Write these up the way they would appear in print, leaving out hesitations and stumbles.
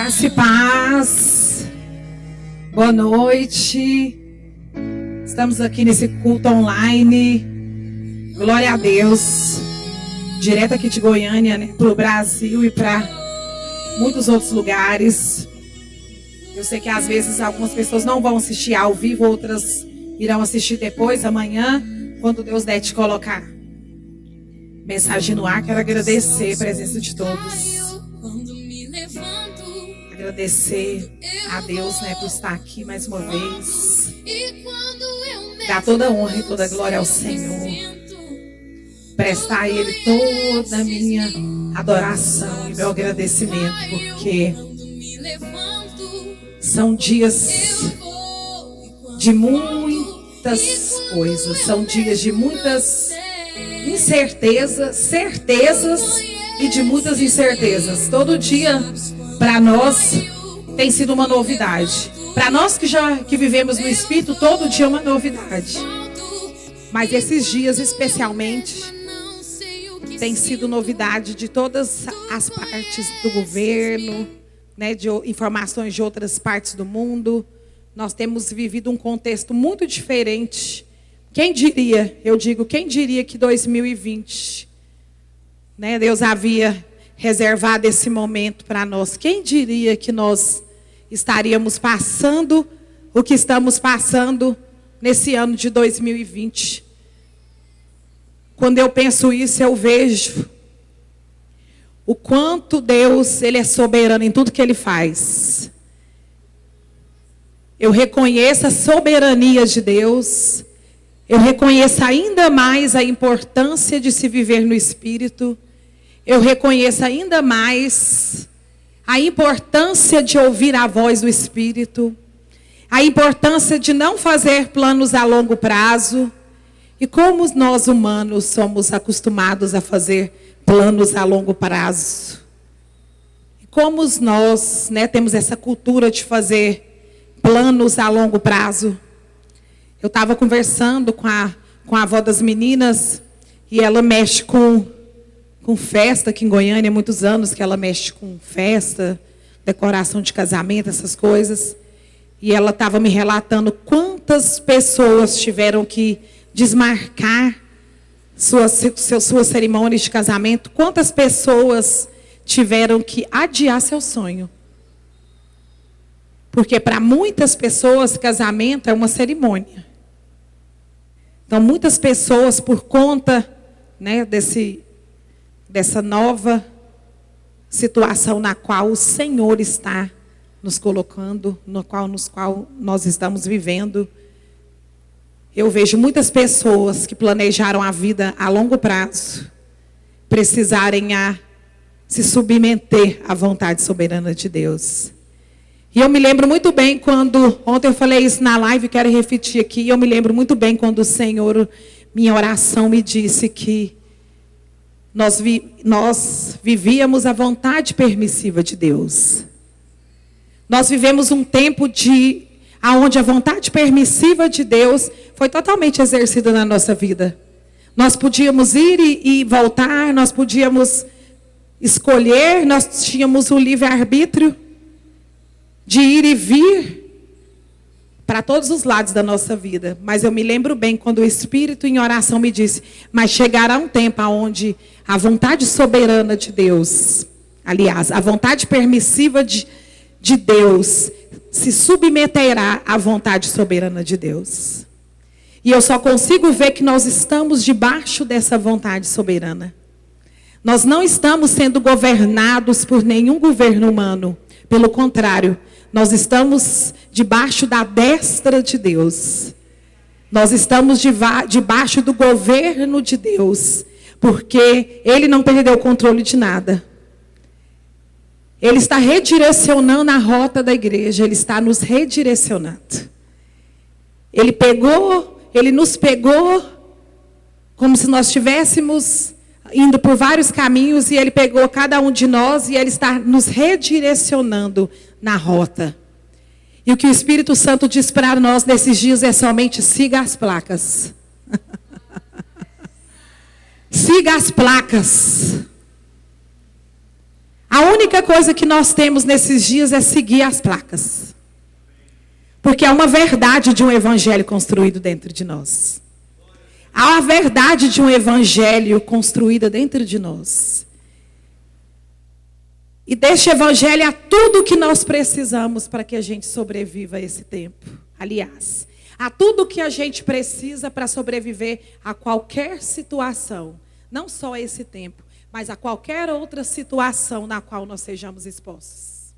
Graça e paz. Boa noite. Estamos aqui nesse culto online. Glória a Deus. Direto aqui de Goiânia, né, para o Brasil e para muitos outros lugares. Eu sei que às vezes algumas pessoas não vão assistir ao vivo, outras irão assistir depois, amanhã, quando Deus der te colocar mensagem no ar. Quero agradecer a presença de todos. Agradecer a Deus, né, por estar aqui mais uma vez. Dar toda a honra e toda a glória ao Senhor. Prestar a Ele toda a minha adoração e meu agradecimento, porque são dias de muitas coisas, são dias de muitas incertezas, certezas e de muitas incertezas. Todo dia para nós tem sido uma novidade. Para nós que vivemos no Espírito, todo dia é uma novidade. Mas esses dias especialmente tem sido novidade de todas as partes do governo, né, de informações de outras partes do mundo. Nós temos vivido um contexto muito diferente. Quem diria, eu digo, quem diria que 2020, né, Deus havia reservado esse momento para nós? Quem diria que nós estaríamos passando o que estamos passando nesse ano de 2020? Quando eu penso isso, eu vejo o quanto Deus, Ele é soberano em tudo que Ele faz. Eu reconheço a soberania de Deus. Eu reconheço ainda mais a importância de se viver no Espírito. Eu reconheço ainda mais a importância de ouvir a voz do Espírito. A importância de não fazer planos a longo prazo. E como nós humanos somos acostumados a fazer planos a longo prazo. E como nós, né, temos essa cultura de fazer planos a longo prazo. Eu estava conversando com a avó das meninas e ela mexe com festa aqui em Goiânia, há muitos anos que ela mexe com festa, decoração de casamento, essas coisas. E ela estava me relatando quantas pessoas tiveram que desmarcar suas cerimônias de casamento, quantas pessoas tiveram que adiar seu sonho. Porque para muitas pessoas, casamento é uma cerimônia. Então, muitas pessoas, por conta, né, dessa nova situação na qual o Senhor está nos colocando, no qual nós estamos vivendo, eu vejo muitas pessoas que planejaram a vida a longo prazo precisarem se submeter à vontade soberana de Deus. E eu me lembro muito bem quando, ontem eu falei isso na live, quero repetir aqui, eu me lembro muito bem quando o Senhor, minha oração me disse que nós vivíamos a vontade permissiva de Deus. Nós vivemos um tempo onde a vontade permissiva de Deus foi totalmente exercida na nossa vida. Nós podíamos ir e voltar, nós podíamos escolher, nós tínhamos o livre-arbítrio de ir e vir para todos os lados da nossa vida. Mas eu me lembro bem quando o Espírito em oração me disse, mas chegará um tempo onde a vontade soberana de Deus, aliás, a vontade permissiva de Deus se submeterá à vontade soberana de Deus. E eu só consigo ver que nós estamos debaixo dessa vontade soberana. Nós não estamos sendo governados por nenhum governo humano. Pelo contrário, nós estamos debaixo da destra de Deus. Nós estamos debaixo do governo de Deus. Porque Ele não perdeu o controle de nada. Ele está redirecionando a rota da igreja. Ele está nos redirecionando. Ele nos pegou como se nós estivéssemos indo por vários caminhos. E Ele pegou cada um de nós e Ele está nos redirecionando na rota. E o que o Espírito Santo diz para nós nesses dias é somente siga as placas. Siga as placas. A única coisa que nós temos nesses dias é seguir as placas. Porque há uma verdade de um evangelho construído dentro de nós. Há uma verdade de um evangelho construída dentro de nós. E deste evangelho há tudo o que nós precisamos para que a gente sobreviva a esse tempo. Aliás, há tudo o que a gente precisa para sobreviver a qualquer situação. Não só a esse tempo, mas a qualquer outra situação na qual nós sejamos expostos.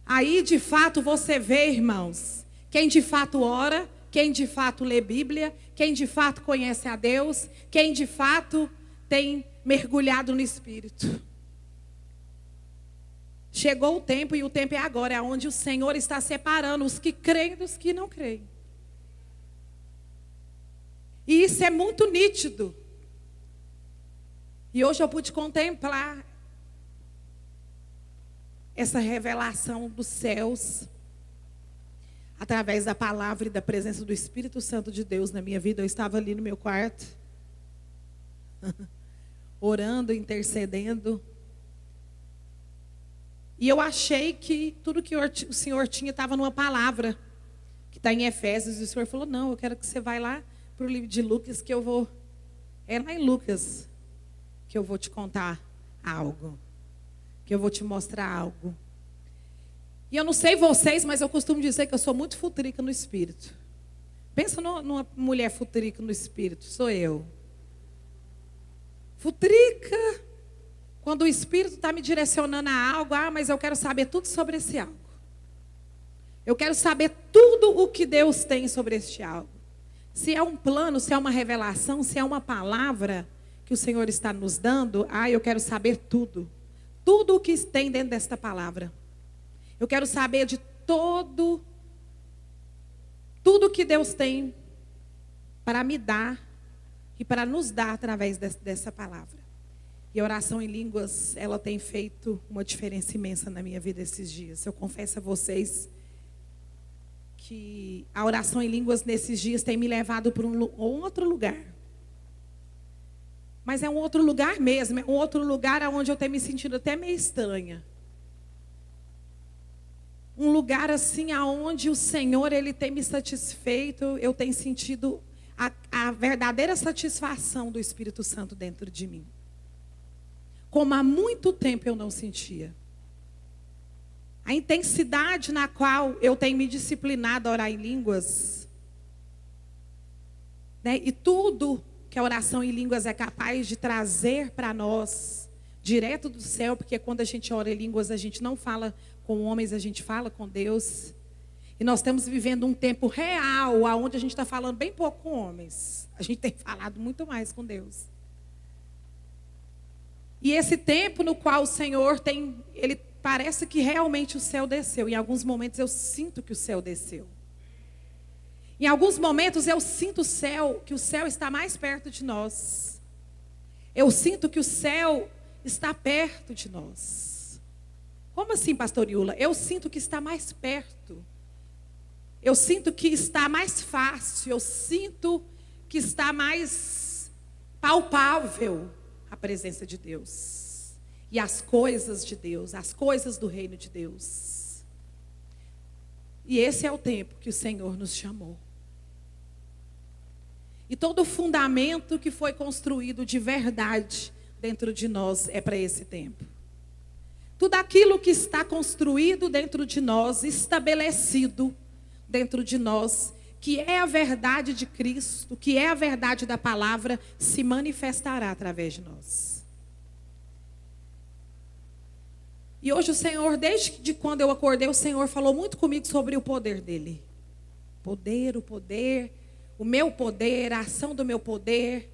Aí, de fato, você vê, irmãos, quem de fato ora, quem de fato lê Bíblia, quem de fato conhece a Deus, quem de fato tem mergulhado no Espírito. Chegou o tempo, e o tempo é agora, é onde o Senhor está separando os que creem dos que não creem. E isso é muito nítido. E hoje eu pude contemplar essa revelação dos céus, através da palavra e da presença do Espírito Santo de Deus na minha vida. Eu estava ali no meu quarto, orando, intercedendo. E eu achei que tudo que o Senhor tinha estava numa palavra, que está em Efésios. E o Senhor falou, não, eu quero que você vá lá para o livro de Lucas, que eu vou... É lá em Lucas que eu vou te contar algo. Que eu vou te mostrar algo. E eu não sei vocês, mas eu costumo dizer que eu sou muito futrica no espírito. Pensa numa mulher futrica no espírito, sou eu. Futrica. Quando o Espírito está me direcionando a algo, mas eu quero saber tudo sobre esse algo. Eu quero saber tudo o que Deus tem sobre este algo. Se é um plano, se é uma revelação, se é uma palavra que o Senhor está nos dando, eu quero saber tudo. Tudo o que tem dentro desta palavra. Eu quero saber de tudo que Deus tem para me dar e para nos dar através dessa palavra. E a oração em línguas, ela tem feito uma diferença imensa na minha vida esses dias. Eu confesso a vocês que a oração em línguas nesses dias tem me levado para um outro lugar. Mas é um outro lugar mesmo, é um outro lugar onde eu tenho me sentido até meio estranha. Um lugar assim onde o Senhor, Ele tem me satisfeito, eu tenho sentido a verdadeira satisfação do Espírito Santo dentro de mim. Como há muito tempo eu não sentia. A intensidade na qual eu tenho me disciplinado a orar em línguas, né? E tudo que a oração em línguas é capaz de trazer para nós, direto do céu, porque quando a gente ora em línguas, a gente não fala com homens, a gente fala com Deus. E nós estamos vivendo um tempo real, onde a gente está falando bem pouco com homens. A gente tem falado muito mais com Deus. E esse tempo no qual o Senhor tem, ele parece que realmente o céu desceu. Em alguns momentos eu sinto que o céu desceu. Em alguns momentos eu sinto que o céu está mais perto de nós. Eu sinto que o céu está perto de nós. Como assim, pastor Iula? Eu sinto que está mais perto. Eu sinto que está mais fácil. Eu sinto que está mais palpável a presença de Deus. E as coisas de Deus, as coisas do reino de Deus. E esse é o tempo que o Senhor nos chamou. E todo o fundamento que foi construído de verdade dentro de nós é para esse tempo. Tudo aquilo que está construído dentro de nós, estabelecido dentro de nós, que é a verdade de Cristo, que é a verdade da palavra, se manifestará através de nós. E hoje o Senhor, desde quando eu acordei, o Senhor falou muito comigo sobre o poder dele. O poder, o meu poder, a ação do meu poder.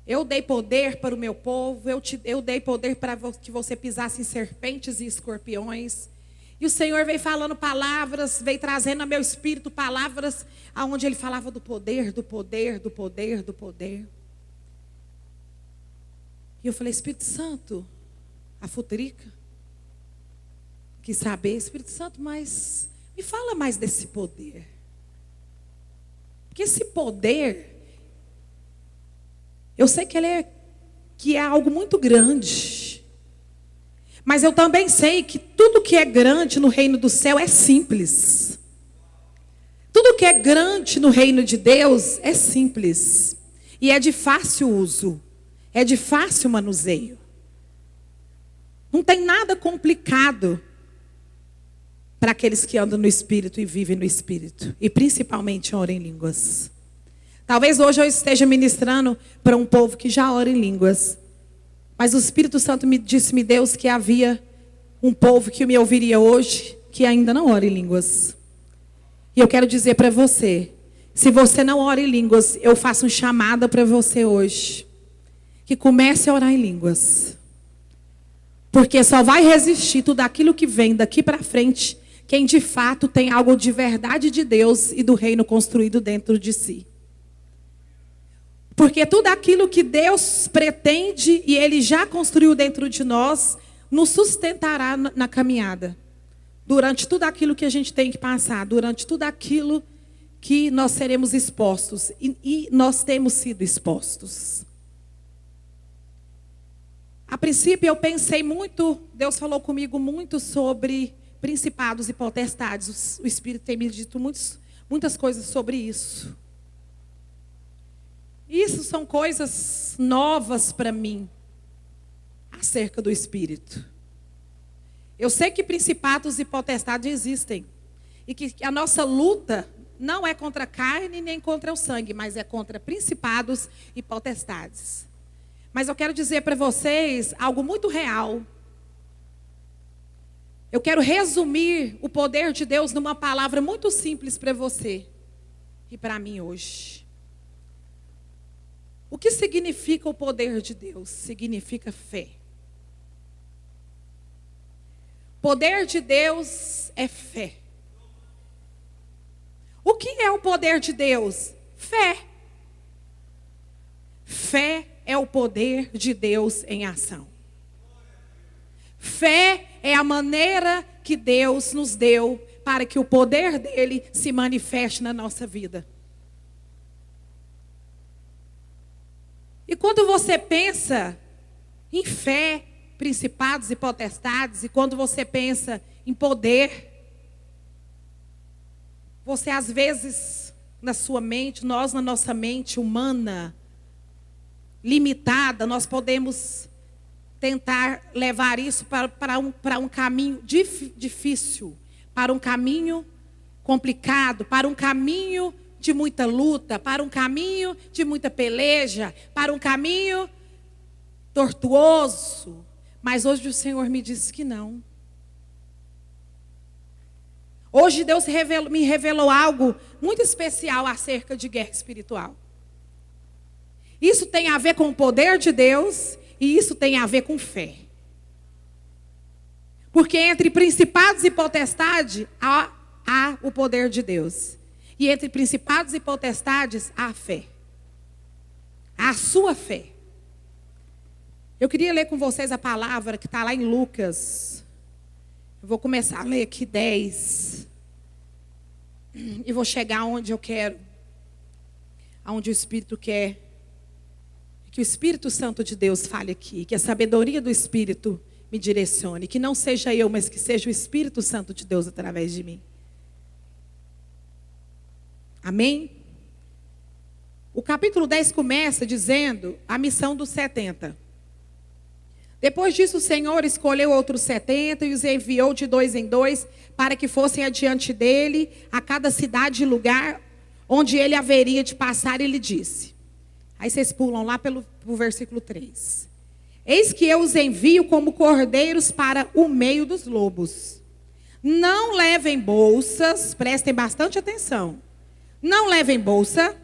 Eu dei poder para o meu povo, eu dei poder para que você pisasse em serpentes e escorpiões. E o Senhor veio falando palavras, veio trazendo ao meu espírito palavras onde Ele falava do poder, do poder, do poder, do poder. E eu falei, Espírito Santo, a futrica, quis saber, Espírito Santo, mas me fala mais desse poder. Porque esse poder, eu sei que ele que é algo muito grande. Mas eu também sei que tudo que é grande no reino do céu é simples. Tudo que é grande no reino de Deus é simples. E é de fácil uso. É de fácil manuseio. Não tem nada complicado para aqueles que andam no Espírito e vivem no Espírito. E principalmente oram em línguas. Talvez hoje eu esteja ministrando para um povo que já ora em línguas. Mas o Espírito Santo me disse-me, Deus, que havia um povo que me ouviria hoje, que ainda não ora em línguas. E eu quero dizer para você, se você não ora em línguas, eu faço um chamado para você hoje. Que comece a orar em línguas. Porque só vai resistir tudo aquilo que vem daqui para frente, quem de fato tem algo de verdade de Deus e do reino construído dentro de si. Porque tudo aquilo que Deus pretende e Ele já construiu dentro de nós, nos sustentará na caminhada. Durante tudo aquilo que a gente tem que passar, durante tudo aquilo que nós seremos expostos. E nós temos sido expostos. A princípio eu pensei muito, Deus falou comigo muito sobre principados e potestades. O Espírito tem me dito muitas coisas sobre isso. Isso são coisas novas para mim, acerca do Espírito. Eu sei que principados e potestades existem. E que a nossa luta não é contra a carne nem contra o sangue, mas é contra principados e potestades. Mas eu quero dizer para vocês algo muito real. Eu quero resumir o poder de Deus numa palavra muito simples para você e para mim hoje. O que significa o poder de Deus? Significa fé. Poder de Deus é fé. O que é o poder de Deus? Fé. Fé é o poder de Deus em ação. Fé é a maneira que Deus nos deu para que o poder dele se manifeste na nossa vida. E quando você pensa em fé, principados e potestades, e quando você pensa em poder, você às vezes, na sua mente, nós na nossa mente humana, limitada, nós podemos tentar levar isso para um caminho difícil, para um caminho complicado, para um caminho de muita luta, para um caminho de muita peleja, para um caminho tortuoso. Mas hoje o Senhor me disse que não. Hoje Deus me revelou algo muito especial acerca de guerra espiritual. Isso tem a ver com o poder de Deus e isso tem a ver com fé. Porque entre principados e potestades há o poder de Deus. E entre principados e potestades há a fé. A sua fé. Eu queria ler com vocês a palavra que está lá em Lucas. Eu vou começar a ler aqui 10. E vou chegar onde eu quero. Aonde o Espírito quer. Que o Espírito Santo de Deus fale aqui. Que a sabedoria do Espírito me direcione. Que não seja eu, mas que seja o Espírito Santo de Deus através de mim. Amém? O capítulo 10 começa dizendo a missão dos 70. Depois disso, o Senhor escolheu outros 70 e os enviou de 2 em 2 para que fossem adiante dele a cada cidade e lugar onde ele haveria de passar, e lhe disse. Aí vocês pulam lá pro versículo 3. Eis que eu os envio como cordeiros para o meio dos lobos. Não levem bolsas, prestem bastante atenção. Não levem bolsa,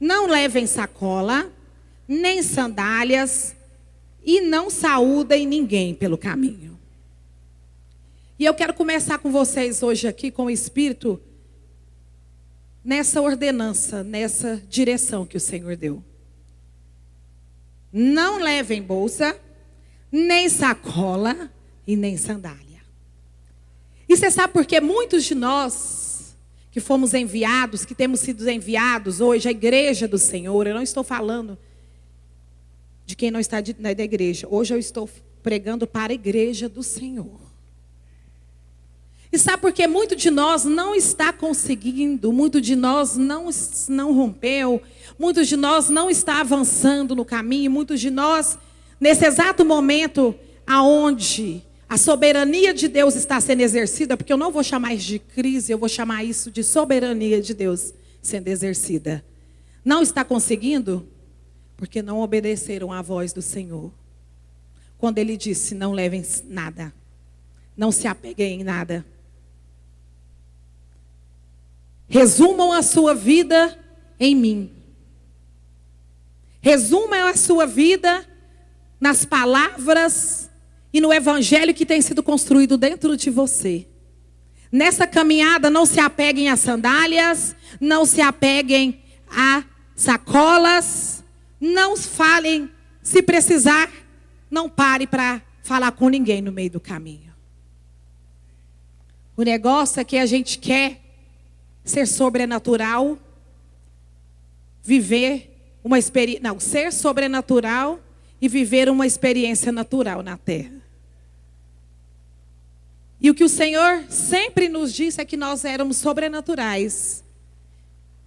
não levem sacola, nem sandálias, e não saúdem ninguém pelo caminho. E eu quero começar com vocês hoje aqui com o Espírito, nessa ordenança, nessa direção que o Senhor deu. Não levem bolsa, nem sacola e nem sandália. E você sabe por que muitos de nós que fomos enviados, que temos sido enviados hoje, a igreja do Senhor, eu não estou falando de quem não está da igreja. Hoje eu estou pregando para a igreja do Senhor. E sabe por que muito de nós não está conseguindo, muito de nós não rompeu, muitos de nós não está avançando no caminho, muitos de nós, nesse exato momento, aonde a soberania de Deus está sendo exercida, porque eu não vou chamar isso de crise, eu vou chamar isso de soberania de Deus sendo exercida. Não está conseguindo, porque não obedeceram à voz do Senhor. Quando Ele disse, não levem nada, não se apeguem em nada. Resumam a sua vida em mim. Resumam a sua vida nas palavras e no evangelho que tem sido construído dentro de você. Nessa caminhada, não se apeguem a sandálias, não se apeguem a sacolas, não falem, se precisar, não pare para falar com ninguém no meio do caminho. O negócio é que a gente quer ser sobrenatural, viver uma experiência, não, ser sobrenatural e viver uma experiência natural na terra. E o que o Senhor sempre nos disse é que nós éramos sobrenaturais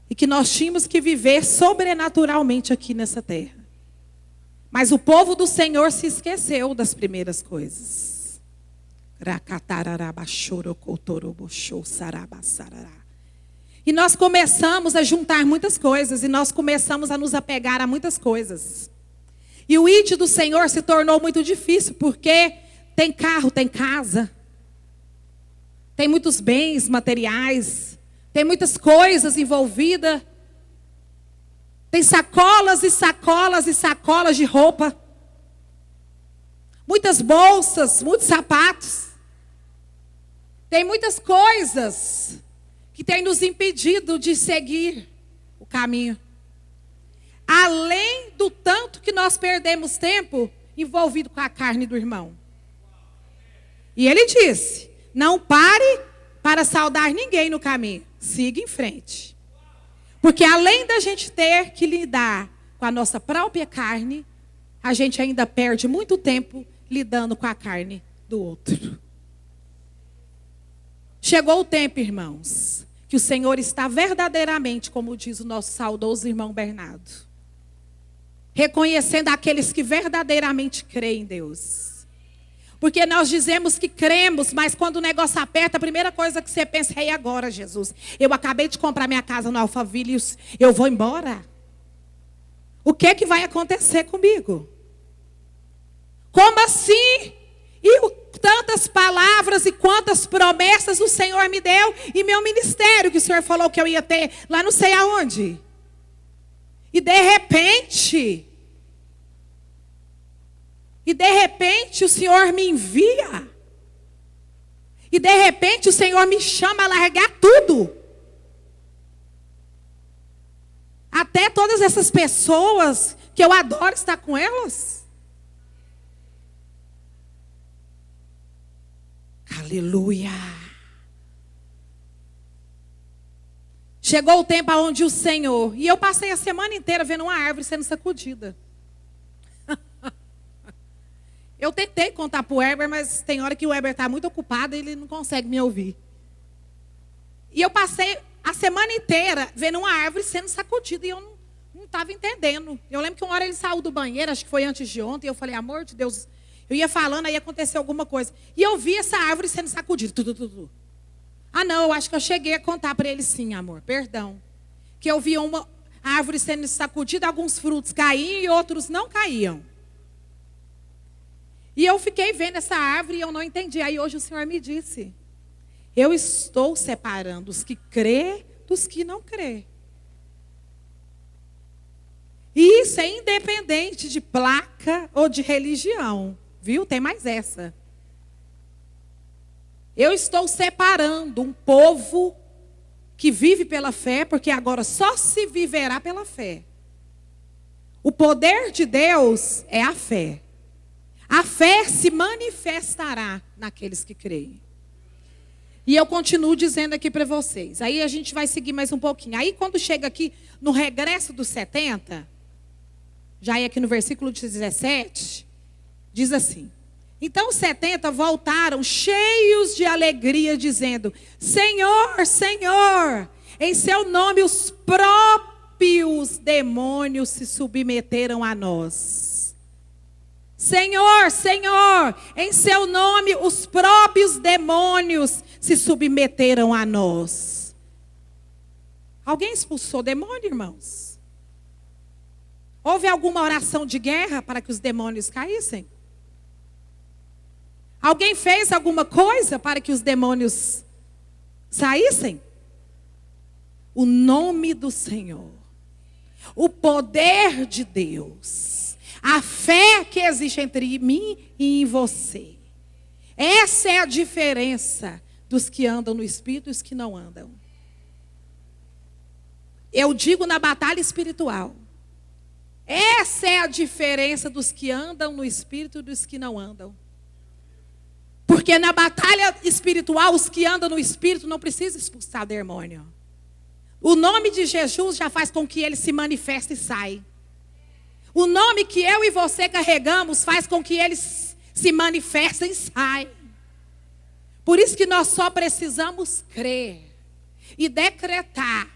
e que nós tínhamos que viver sobrenaturalmente aqui nessa terra. Mas o povo do Senhor se esqueceu das primeiras coisas. E nós começamos a juntar muitas coisas. E nós começamos a nos apegar a muitas coisas. E o id do Senhor se tornou muito difícil. Porque tem carro, tem casa. Tem muitos bens materiais. Tem muitas coisas envolvidas. Tem sacolas e sacolas e sacolas de roupa. Muitas bolsas, muitos sapatos. Tem muitas coisas que tem nos impedido de seguir o caminho. Além do tanto que nós perdemos tempo envolvido com a carne do irmão. E ele disse, não pare para saudar ninguém no caminho. Siga em frente. Porque além da gente ter que lidar com a nossa própria carne, a gente ainda perde muito tempo lidando com a carne do outro. Chegou o tempo, irmãos, que o Senhor está verdadeiramente, como diz o nosso saudoso irmão Bernardo, reconhecendo aqueles que verdadeiramente creem em Deus. Porque nós dizemos que cremos, mas quando o negócio aperta, a primeira coisa que você pensa é, e agora, Jesus? Eu acabei de comprar minha casa no Alphaville, eu vou embora? O que que vai acontecer comigo? Como assim? E tantas palavras e quantas promessas o Senhor me deu e meu ministério que o Senhor falou que eu ia ter lá não sei aonde. E de repente o Senhor me envia. E de repente o Senhor me chama a largar tudo. Até todas essas pessoas que eu adoro estar com elas. Aleluia. Chegou o tempo onde o Senhor... E eu passei a semana inteira vendo uma árvore sendo sacudida. Eu tentei contar para o Heber, mas tem hora que o Heber está muito ocupado e ele não consegue me ouvir. E eu passei a semana inteira vendo uma árvore sendo sacudida e eu não estava entendendo. Eu lembro que uma hora ele saiu do banheiro, acho que foi antes de ontem, e eu falei, amor de Deus, eu ia falando, aí aconteceu alguma coisa. E eu vi essa árvore sendo sacudida. Ah, não, eu acho que eu cheguei a contar para ele sim, amor, perdão. Que eu vi uma árvore sendo sacudida, alguns frutos caíam e outros não caíam. E eu fiquei vendo essa árvore e eu não entendi. Aí hoje o Senhor me disse, eu estou separando os que crê dos que não crê. E isso é independente de placa ou de religião. Viu? Tem mais essa. Eu estou separando um povo que vive pela fé, porque agora só se viverá pela fé. O poder de Deus é a fé. A fé se manifestará naqueles que creem. E eu continuo dizendo aqui para vocês. Aí a gente vai seguir mais um pouquinho. Aí quando chega aqui no regresso dos 70, já é aqui no versículo 17, diz assim: então os 70 voltaram cheios de alegria, dizendo: Senhor, Senhor, em seu nome os próprios demônios se submeteram a nós. Senhor, Senhor, em seu nome os próprios demônios se submeteram a nós. Alguém expulsou demônio, irmãos? Houve alguma oração de guerra para que os demônios caíssem? Alguém fez alguma coisa para que os demônios saíssem? O nome do Senhor, o poder de Deus, a fé que existe entre mim e em você. Essa é a diferença dos que andam no Espírito e os que não andam. Eu digo na batalha espiritual. Essa é a diferença dos que andam no Espírito e dos que não andam. Porque na batalha espiritual, os que andam no Espírito não precisam expulsar demônio. O nome de Jesus já faz com que ele se manifeste e saia. O nome que eu e você carregamos faz com que eles se manifestem e saiam. Por isso que nós só precisamos crer e decretar.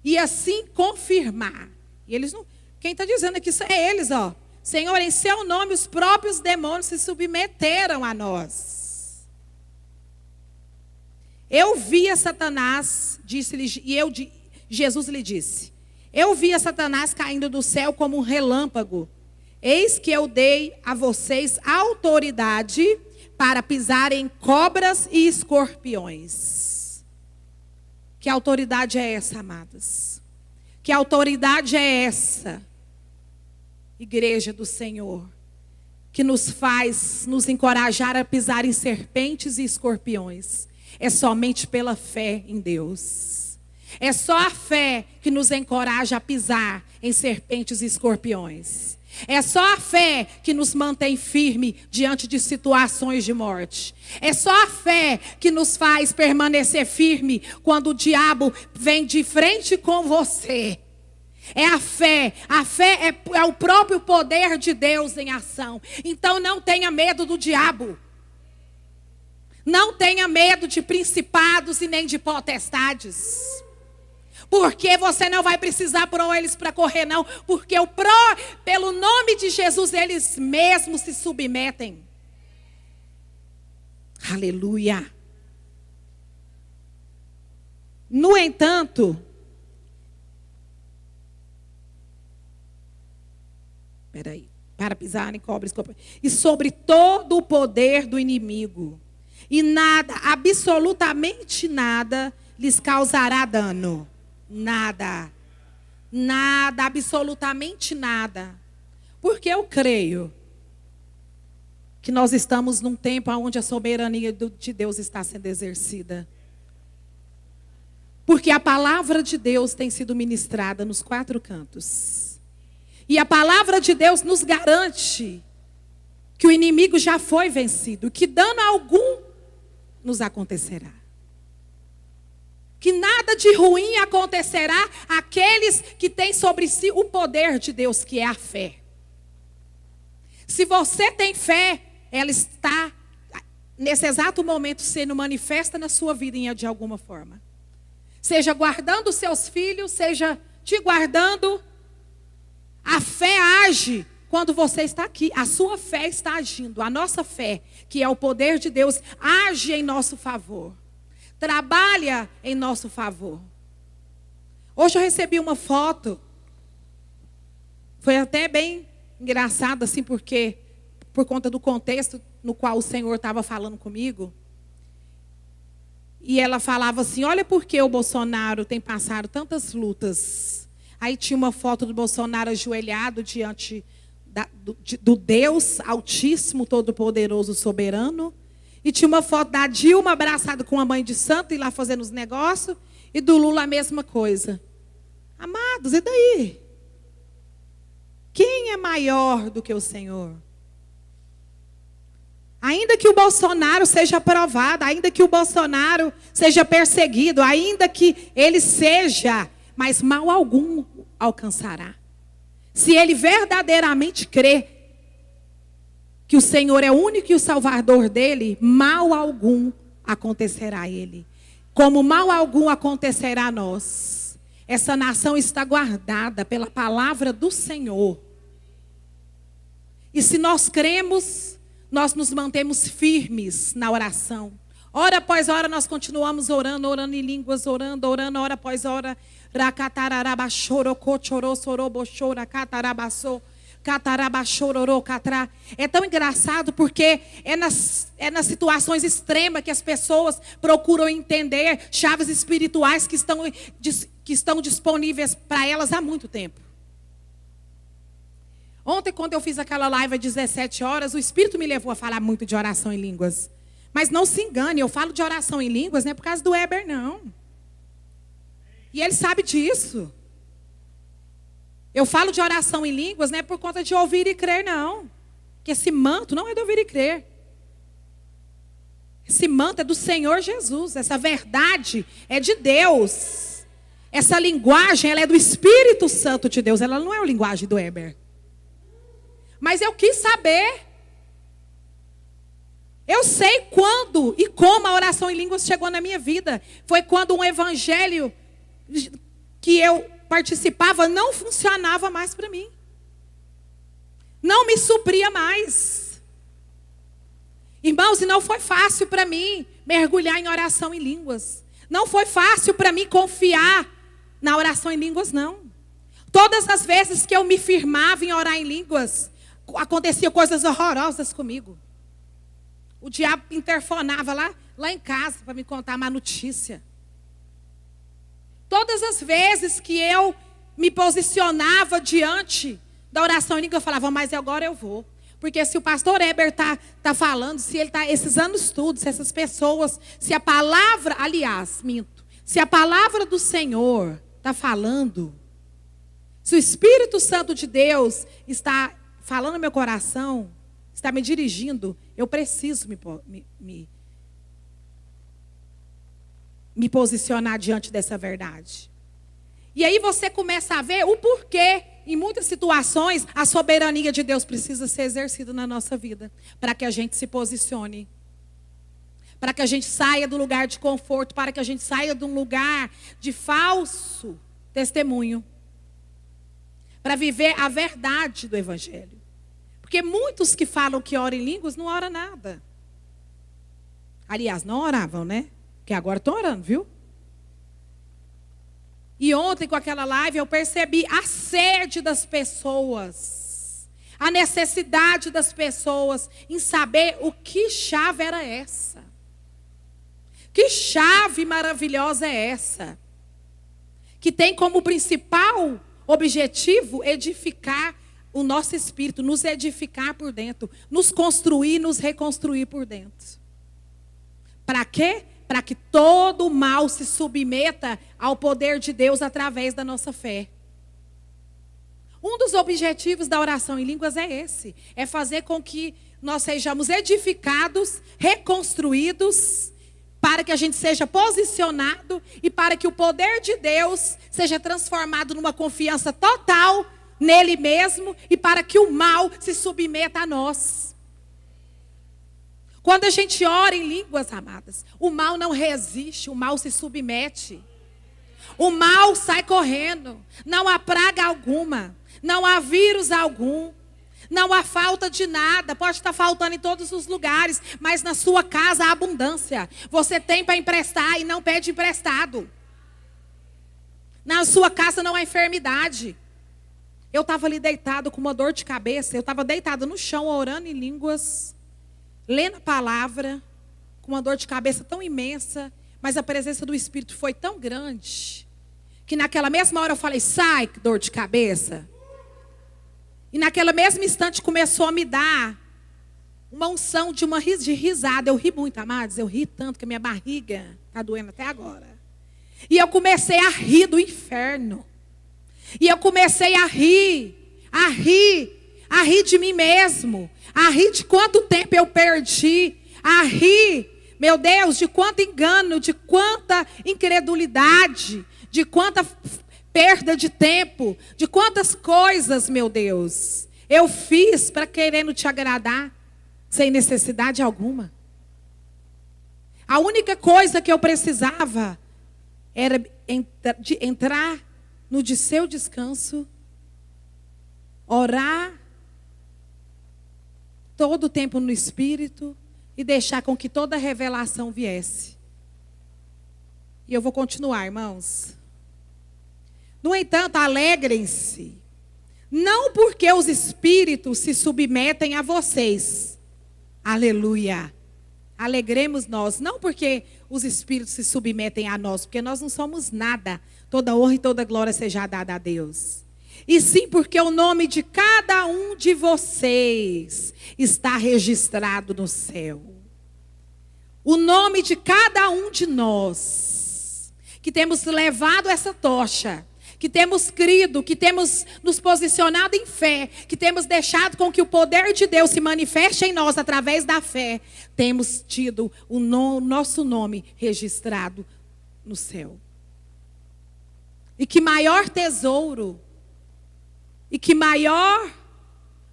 E assim confirmar. E eles não, quem está dizendo aqui é eles, ó. Senhor, em seu nome os próprios demônios se submeteram a nós. Eu via Satanás, Jesus lhe disse: eu via Satanás caindo do céu como um relâmpago. Eis que eu dei a vocês autoridade para pisar em cobras e escorpiões. Que autoridade é essa, amadas? Que autoridade é essa, igreja do Senhor, que nos faz nos encorajar a pisar em serpentes e escorpiões? É somente pela fé em Deus. É só a fé que nos encoraja a pisar em serpentes e escorpiões. É só a fé que nos mantém firme diante de situações de morte. É só a fé que nos faz permanecer firme quando o diabo vem de frente com você. É a fé é o próprio poder de Deus em ação. Então não tenha medo do diabo. Não tenha medo de principados e nem de potestades. Porque você não vai precisar por eles para correr, não. Porque pelo nome de Jesus, eles mesmos se submetem. Aleluia. No entanto, para pisar em cobras e sobre todo o poder do inimigo. E nada, absolutamente nada, lhes causará dano. Nada, absolutamente nada. Porque eu creio que nós estamos num tempo onde a soberania de Deus está sendo exercida. Porque a palavra de Deus tem sido ministrada nos 4 cantos. E a palavra de Deus nos garante que o inimigo já foi vencido, que dano algum nos acontecerá. Que nada de ruim acontecerá àqueles que têm sobre si o poder de Deus, que é a fé. Se você tem fé, ela está, nesse exato momento, sendo manifesta na sua vida de alguma forma. Seja guardando os seus filhos, seja te guardando. A fé age quando você está aqui. A sua fé está agindo. A nossa fé, que é o poder de Deus, age em nosso favor. Trabalha em nosso favor. Hoje eu recebi uma foto. Foi até bem engraçado, assim, porque por conta do contexto no qual o Senhor estava falando comigo. E ela falava assim: olha porque o Bolsonaro tem passado tantas lutas. Aí tinha uma foto do Bolsonaro ajoelhado diante do Deus Altíssimo, Todo-Poderoso, Soberano. E tinha uma foto da Dilma abraçada com a mãe de santo e lá fazendo os negócios. E do Lula a mesma coisa. Amados, e daí? Quem é maior do que o Senhor? Ainda que o Bolsonaro seja aprovado, ainda que o Bolsonaro seja perseguido, ainda que ele seja, mas mal algum alcançará. se ele verdadeiramente crê que o Senhor é o único e o Salvador dele, mal algum acontecerá a ele. Como mal algum acontecerá a nós. Essa nação está guardada pela palavra do Senhor. E se nós cremos, nós nos mantemos firmes na oração. Hora após hora nós continuamos orando em línguas, orando, hora após hora. É tão engraçado porque é nas situações extremas que as pessoas procuram entender chaves espirituais que estão disponíveis para elas há muito tempo. Ontem, quando eu fiz aquela live às 17 horas, o Espírito me levou a falar muito de oração em línguas. Mas não se engane, eu falo de oração em línguas não é por causa do Weber, não. E ele sabe disso. Eu falo de oração em línguas não é por conta de ouvir e crer, não. Porque esse manto não é de ouvir e crer. Esse manto é do Senhor Jesus. Essa verdade é de Deus. Essa linguagem, ela é do Espírito Santo de Deus. Ela não é a linguagem do Weber. Mas eu quis saber. Eu sei quando e como a oração em línguas chegou na minha vida. Foi quando um evangelho que eu participava não funcionava mais para mim. Não me supria mais. Irmãos, e não foi fácil para mim mergulhar em oração em línguas. Não foi fácil para mim confiar na oração em línguas, não. Todas as vezes que eu me firmava em orar em línguas, aconteciam coisas horrorosas comigo. O diabo interfonava lá em casa para me contar uma notícia. Todas as vezes que eu me posicionava diante da oração em língua, eu falava, mas agora eu vou. Porque se o pastor Weber tá falando, se ele está esses anos todos, se essas pessoas, se a palavra, aliás, minto, se a palavra do Senhor está falando, se o Espírito Santo de Deus está falando no meu coração, está me dirigindo, eu preciso me posicionar diante dessa verdade. E aí você começa a ver o porquê, em muitas situações, a soberania de Deus precisa ser exercida na nossa vida, para que a gente se posicione, para que a gente saia do lugar de conforto, para que a gente saia de um lugar de falso testemunho, para viver a verdade do Evangelho. Porque muitos que falam que oram em línguas não oram nada. Aliás, não oravam, né? Porque agora estão orando, viu? E ontem com aquela live eu percebi a sede das pessoas. A necessidade das pessoas em saber o que chave era essa. Que chave maravilhosa é essa? Que tem como principal objetivo edificar o nosso espírito, nos edificar por dentro, nos construir, nos reconstruir por dentro. Para quê? Para que todo o mal se submeta ao poder de Deus através da nossa fé. Um dos objetivos da oração em línguas é esse. É fazer com que nós sejamos edificados, reconstruídos, para que a gente seja posicionado e para que o poder de Deus seja transformado numa confiança total nele mesmo e para que o mal se submeta a nós. Quando a gente ora em línguas, amadas, o mal não resiste, o mal se submete. O mal sai correndo. Não há praga alguma, não há vírus algum, não há falta de nada. Pode estar faltando em todos os lugares, mas na sua casa há abundância. Você tem para emprestar e não pede emprestado. Na sua casa não há enfermidade. Eu estava ali deitado com uma dor de cabeça. Eu estava deitado no chão, orando em línguas, lendo a palavra, com uma dor de cabeça tão imensa. Mas a presença do Espírito foi tão grande, que naquela mesma hora eu falei, sai, dor de cabeça. E naquele mesmo instante começou a me dar uma unção de risada. Eu ri muito, amados. Eu ri tanto que a minha barriga está doendo até agora. E eu comecei a rir do inferno. E eu comecei a rir de mim mesmo, a rir de quanto tempo eu perdi, a rir, meu Deus, de quanto engano, de quanta incredulidade, de quanta perda de tempo, de quantas coisas, meu Deus, eu fiz para querendo te agradar, sem necessidade alguma. A única coisa que eu precisava era entrar no de seu descanso, orar todo o tempo no Espírito e deixar com que toda a revelação viesse. E eu vou continuar, irmãos. No entanto, alegrem-se, não porque os espíritos se submetem a vocês. Aleluia. Alegremos nós, não porque os espíritos se submetem a nós, porque nós não somos nada. Toda honra e toda glória seja dada a Deus. E sim porque o nome de cada um de vocês está registrado no céu. O nome de cada um de nós, que temos levado essa tocha, que temos crido, que temos nos posicionado em fé, que temos deixado com que o poder de Deus se manifeste em nós através da fé, temos tido o nosso nome registrado no céu. E que maior tesouro, e que maior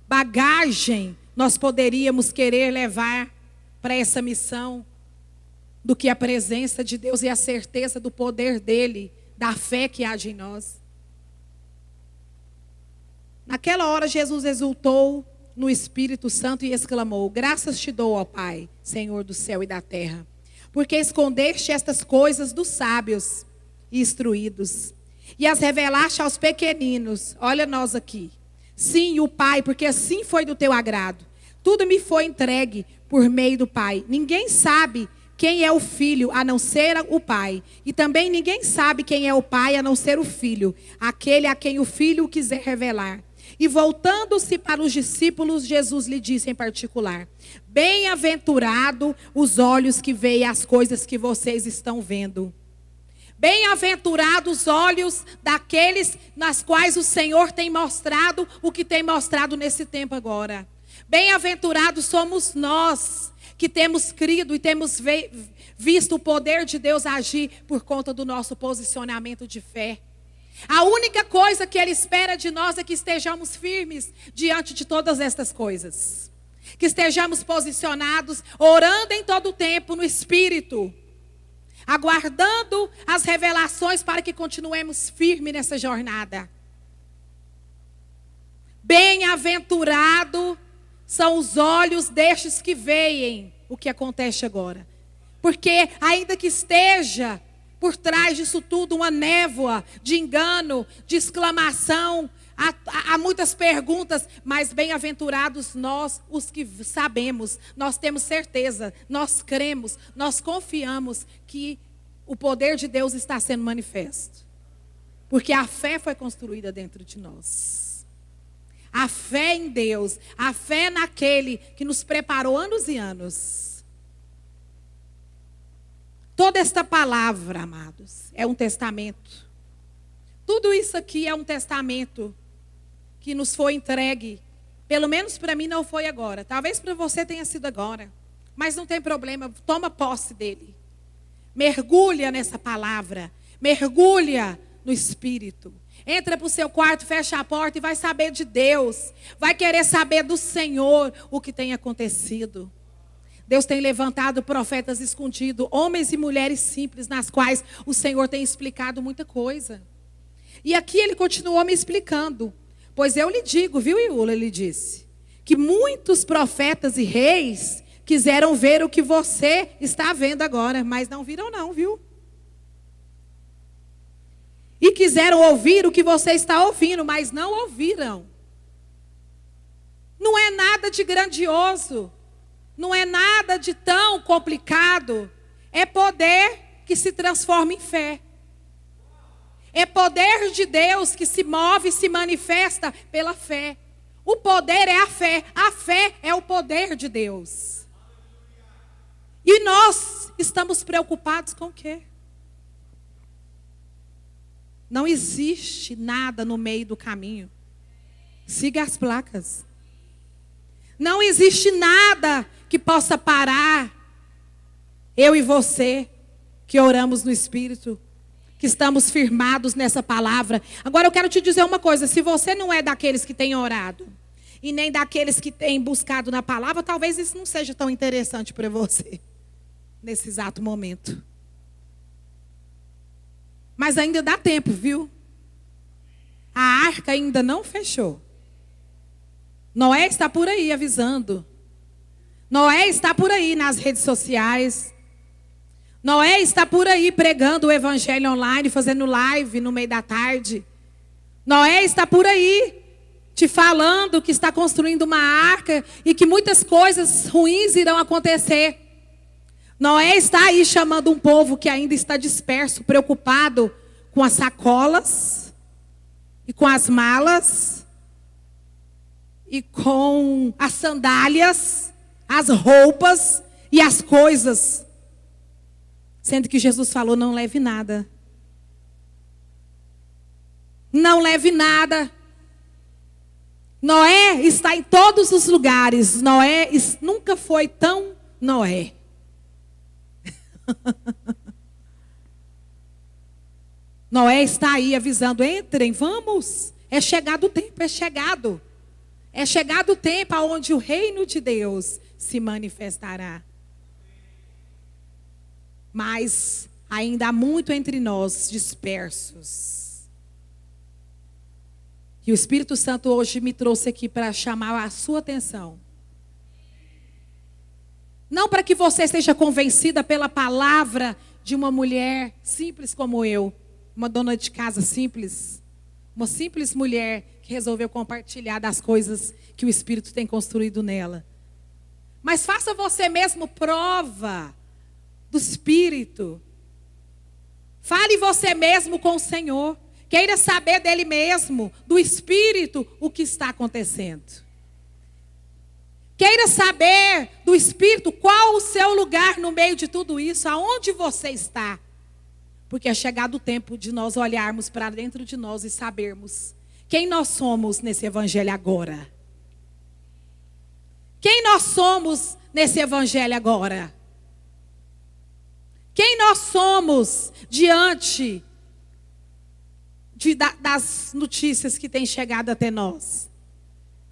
bagagem nós poderíamos querer levar para essa missão, do que a presença de Deus e a certeza do poder dele, da fé que age em nós. Naquela hora Jesus exultou no Espírito Santo e exclamou: graças te dou, ó Pai, Senhor do céu e da terra, porque escondeste estas coisas dos sábios e instruídos, e as revelaste aos pequeninos. Olha nós aqui. Sim, o Pai, porque assim foi do teu agrado. Tudo me foi entregue por meio do Pai. Ninguém sabe quem é o Filho, a não ser o Pai. E também ninguém sabe quem é o Pai, a não ser o Filho, aquele a quem o Filho quiser revelar. E voltando-se para os discípulos, Jesus lhe disse em particular: bem-aventurado os olhos que veem as coisas que vocês estão vendo. Bem-aventurados os olhos daqueles nas quais o Senhor tem mostrado o que tem mostrado nesse tempo agora. Bem-aventurados somos nós, que temos crido e temos visto o poder de Deus agir por conta do nosso posicionamento de fé. A única coisa que Ele espera de nós é que estejamos firmes diante de todas estas coisas. Que estejamos posicionados, orando em todo o tempo no Espírito, aguardando as revelações para que continuemos firmes nessa jornada. Bem-aventurado são os olhos destes que veem o que acontece agora. Porque ainda que esteja por trás disso tudo uma névoa de engano, de exclamação, há muitas perguntas, mas bem-aventurados nós, os que sabemos, nós temos certeza, nós cremos, nós confiamos que o poder de Deus está sendo manifesto. Porque a fé foi construída dentro de nós. A fé em Deus, a fé naquele que nos preparou anos e anos. Toda esta palavra, amados, é um testamento. Tudo isso aqui é um testamento que nos foi entregue. Pelo menos para mim não foi agora. Talvez para você tenha sido agora. Mas não tem problema, toma posse dele. Mergulha nessa palavra. Mergulha no Espírito. Entra para o seu quarto, fecha a porta e vai saber de Deus. Vai querer saber do Senhor o que tem acontecido. Deus tem levantado profetas escondidos, homens e mulheres simples, nas quais o Senhor tem explicado muita coisa. E aqui ele continuou me explicando. Pois eu lhe digo, viu, Iula, ele disse, que muitos profetas e reis quiseram ver o que você está vendo agora, mas não viram não, viu? E quiseram ouvir o que você está ouvindo, mas não ouviram. Não é nada de grandioso. Não é nada de tão complicado. É poder que se transforma em fé. É poder de Deus que se move e se manifesta pela fé. O poder é a fé. A fé é o poder de Deus. E nós estamos preocupados com o quê? Não existe nada no meio do caminho. Siga as placas. Não existe nada que possa parar eu e você que oramos no Espírito, que estamos firmados nessa palavra. Agora eu quero te dizer uma coisa, se você não é daqueles que têm orado, e nem daqueles que têm buscado na palavra, talvez isso não seja tão interessante para você, nesse exato momento. Mas ainda dá tempo, viu? A arca ainda não fechou. Noé está por aí avisando. Noé está por aí nas redes sociais. Noé está por aí pregando o evangelho online, fazendo live no meio da tarde. Noé está por aí te falando que está construindo uma arca e que muitas coisas ruins irão acontecer. Noé está aí chamando um povo que ainda está disperso, preocupado com as sacolas e com as malas e com as sandálias, as roupas e as coisas. Sendo que Jesus falou, não leve nada. Não leve nada. Noé está em todos os lugares. Noé nunca foi tão Noé. Noé está aí avisando, entrem, vamos. É chegado o tempo, é chegado. É chegado o tempo onde o reino de Deus se manifestará. Mas ainda há muito entre nós dispersos. E o Espírito Santo hoje me trouxe aqui para chamar a sua atenção. Não para que você seja convencida pela palavra de uma mulher simples como eu. Uma dona de casa simples. Uma simples mulher que resolveu compartilhar das coisas que o Espírito tem construído nela. Mas faça você mesmo prova do Espírito. Fale você mesmo com o Senhor. Queira saber dele mesmo, do Espírito, o que está acontecendo. Queira saber do Espírito qual o seu lugar no meio de tudo isso, aonde você está. Porque é chegado o tempo de nós olharmos para dentro de nós e sabermos quem nós somos nesse evangelho agora. Quem nós somos nesse evangelho agora? Quem nós somos diante das notícias que têm chegado até nós?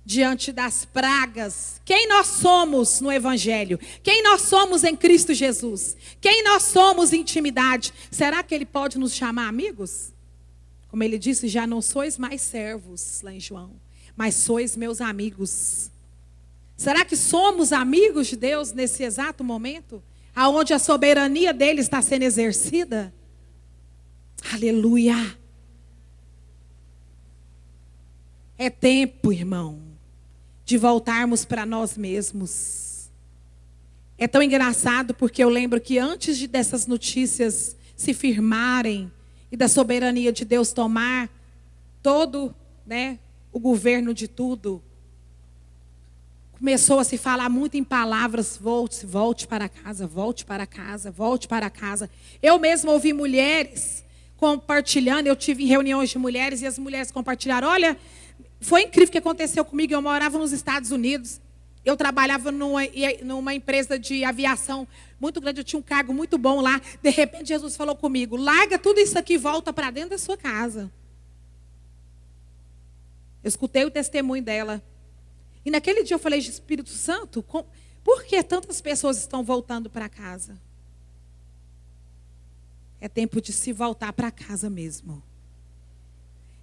Diante das pragas. Quem nós somos no evangelho? Quem nós somos em Cristo Jesus? Quem nós somos em intimidade? Será que ele pode nos chamar amigos? Como ele disse, já não sois mais servos, lá em João, mas sois meus amigos. Será que somos amigos de Deus nesse exato momento? Aonde a soberania dele está sendo exercida? Aleluia! É tempo, irmão, de voltarmos para nós mesmos. É tão engraçado porque eu lembro que antes dessas notícias se firmarem e da soberania de Deus tomar todo, o governo de tudo, começou a se falar muito em palavras, volte para casa, volte para casa, volte para casa. Eu mesma ouvi mulheres compartilhando, eu tive em reuniões de mulheres e as mulheres compartilharam, olha, foi incrível o que aconteceu comigo, eu morava nos Estados Unidos, eu trabalhava numa empresa de aviação muito grande, eu tinha um cargo muito bom lá, de repente Jesus falou comigo, larga tudo isso aqui e volta para dentro da sua casa. Eu escutei o testemunho dela. E naquele dia eu falei, Espírito Santo, por que tantas pessoas estão voltando para casa? É tempo de se voltar para casa mesmo.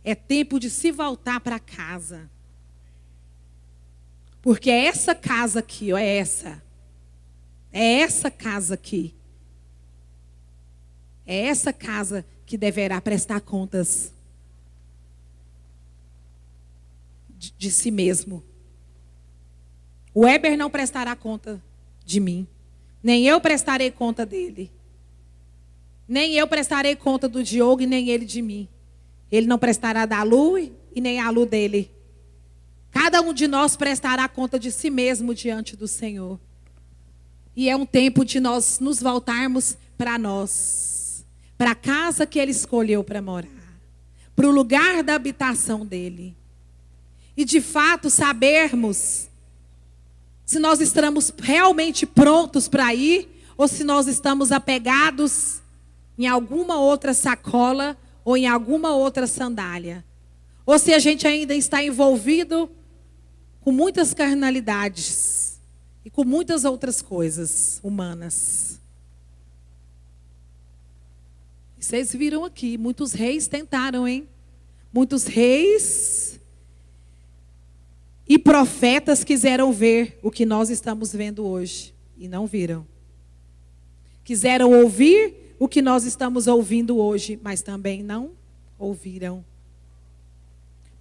É tempo de se voltar para casa. Porque é essa casa aqui, é essa. É essa casa aqui. É essa casa que deverá prestar contas de si mesmo. O Weber não prestará conta de mim. Nem eu prestarei conta dele. Nem eu prestarei conta do Diogo e nem ele de mim. Ele não prestará da Lu e nem a Lu dele. Cada um de nós prestará conta de si mesmo diante do Senhor. E é um tempo de nós nos voltarmos para nós. Para a casa que Ele escolheu para morar. Para o lugar da habitação dEle. E de fato sabermos se nós estamos realmente prontos para ir ou se nós estamos apegados em alguma outra sacola ou em alguma outra sandália. Ou se a gente ainda está envolvido com muitas carnalidades e com muitas outras coisas humanas. Vocês viram aqui, muitos reis tentaram, hein? Muitos reis e profetas quiseram ver o que nós estamos vendo hoje e não viram. Quiseram ouvir o que nós estamos ouvindo hoje, mas também não ouviram.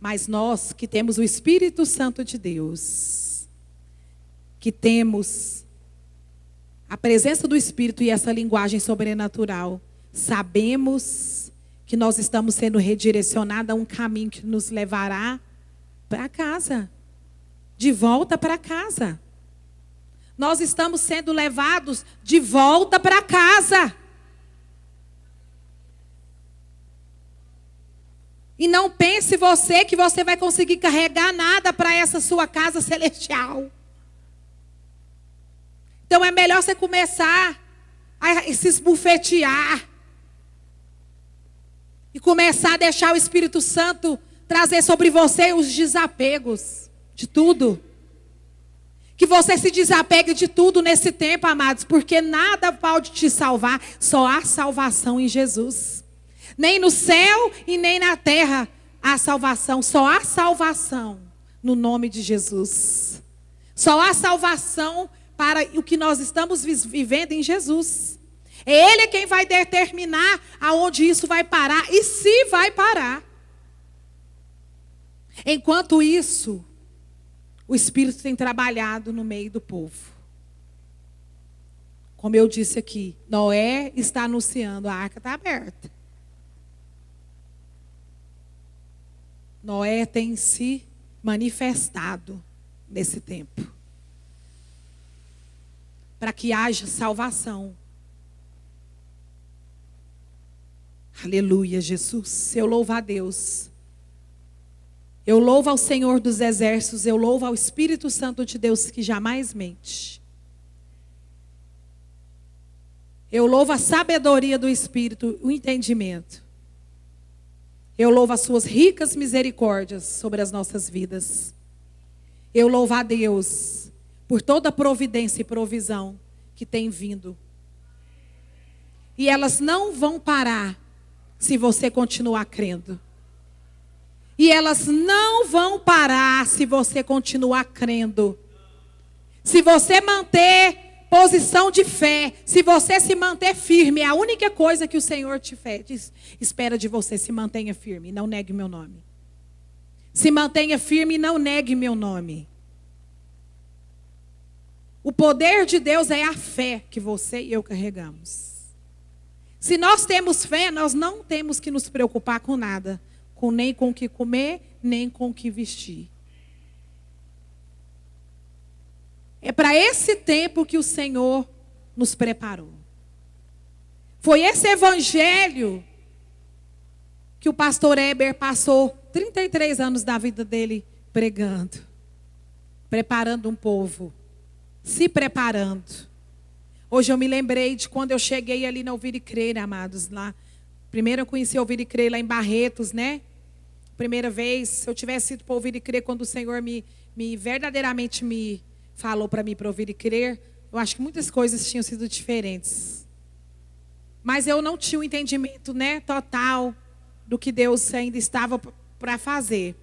Mas nós que temos o Espírito Santo de Deus, que temos a presença do Espírito e essa linguagem sobrenatural, sabemos que nós estamos sendo redirecionados a um caminho que nos levará para casa, de volta para casa. Nós estamos sendo levados de volta para casa. E não pense você que você vai conseguir carregar nada para essa sua casa celestial. Então é melhor você começar a se esbufetear. E começar a deixar o Espírito Santo trazer sobre você os desapegos de tudo. Que você se desapegue de tudo nesse tempo, amados. Porque nada pode te salvar. Só há salvação em Jesus. Nem no céu e nem na terra há salvação. Só há salvação no nome de Jesus. Só há salvação para o que nós estamos vivendo em Jesus. É Ele quem vai determinar aonde isso vai parar e se vai parar. Enquanto isso, o Espírito tem trabalhado no meio do povo. Como eu disse aqui, Noé está anunciando, a arca está aberta. Noé tem se manifestado nesse tempo. Para que haja salvação. Aleluia, Jesus. Eu louvo a Deus. Eu louvo ao Senhor dos Exércitos. Eu louvo ao Espírito Santo de Deus que jamais mente. Eu louvo a sabedoria do Espírito, o entendimento. Eu louvo as suas ricas misericórdias sobre as nossas vidas. Eu louvo a Deus por toda a providência e provisão que tem vindo. E elas não vão parar se você continuar crendo. E elas não vão parar se você continuar crendo. Se você manter posição de fé, se você se manter firme, é a única coisa que o Senhor espera de você. Se mantenha firme, não negue meu nome. Se mantenha firme e não negue meu nome. O poder de Deus é a fé que você e eu carregamos. Se nós temos fé, nós não temos que nos preocupar com nada. Nem com o que comer, nem com o que vestir. É para esse tempo que o Senhor nos preparou. Foi esse evangelho que o pastor Heber passou 33 anos da vida dele pregando. Preparando um povo. Se preparando. Hoje eu me lembrei de quando eu cheguei ali na Ouvir e Crer, amados. Lá. Primeiro eu conheci Ouvir e Crer lá em Barretos, né? Primeira vez, se eu tivesse ido para Ouvir e Crer quando o Senhor verdadeiramente me falou para mim para ouvir e crer, eu acho que muitas coisas tinham sido diferentes. Mas eu não tinha um entendimento, né, total do que Deus ainda estava para fazer.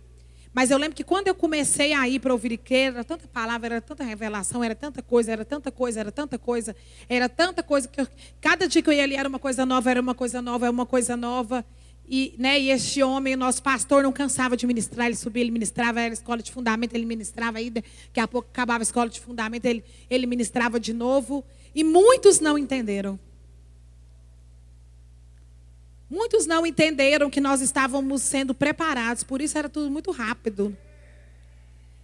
Mas eu lembro que quando eu comecei a ir para ouvir e crer, era tanta palavra, era tanta revelação, era tanta coisa, era tanta coisa, era tanta coisa, era tanta coisa que cada dia que eu ia ali era uma coisa nova, era uma coisa nova, era uma coisa nova. E este homem, o nosso pastor, não cansava de ministrar. Ele subia, ele ministrava, era escola de fundamento, ele ministrava ainda. Daqui a pouco acabava a escola de fundamento, ele ministrava de novo. E muitos não entenderam. Muitos não entenderam que nós estávamos sendo preparados. Por isso era tudo muito rápido.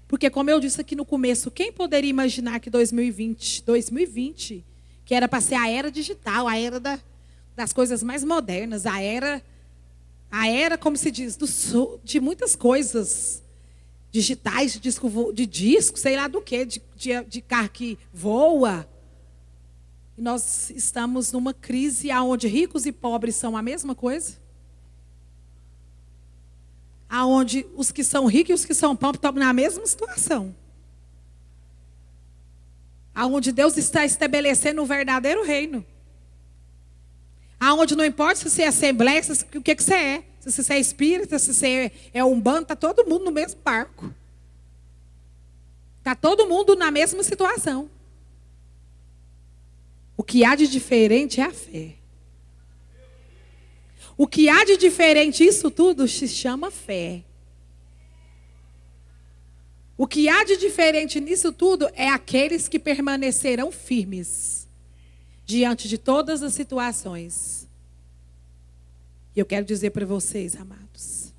Porque como eu disse aqui no começo, quem poderia imaginar que 2020, que era para ser a era digital, a era das coisas mais modernas, a era, como se diz, de muitas coisas digitais, de disco, sei lá do que, de carro que voa. E nós estamos numa crise onde ricos e pobres são a mesma coisa. Aonde os que são ricos e os que são pobres estão na mesma situação. Aonde Deus está estabelecendo um verdadeiro reino. Aonde não importa se você é assembleia, o que você é. Se você é espírita, se você é umbanda, está todo mundo no mesmo barco. Está todo mundo na mesma situação. O que há de diferente é a fé. O que há de diferente, isso tudo se chama fé. O que há de diferente nisso tudo é aqueles que permanecerão firmes diante de todas as situações. E eu quero dizer para vocês, amados,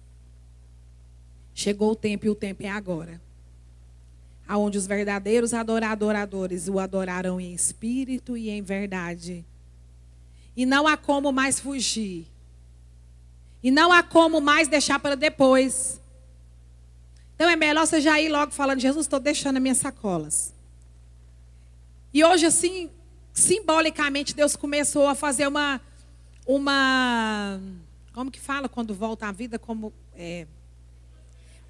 chegou o tempo e o tempo é agora. Aonde os verdadeiros adoradores o adorarão em espírito e em verdade. E não há como mais fugir. E não há como mais deixar para depois. Então é melhor você já ir logo falando, Jesus, estou deixando as minhas sacolas. E hoje assim, simbolicamente, Deus começou a fazer uma como que fala quando volta à vida?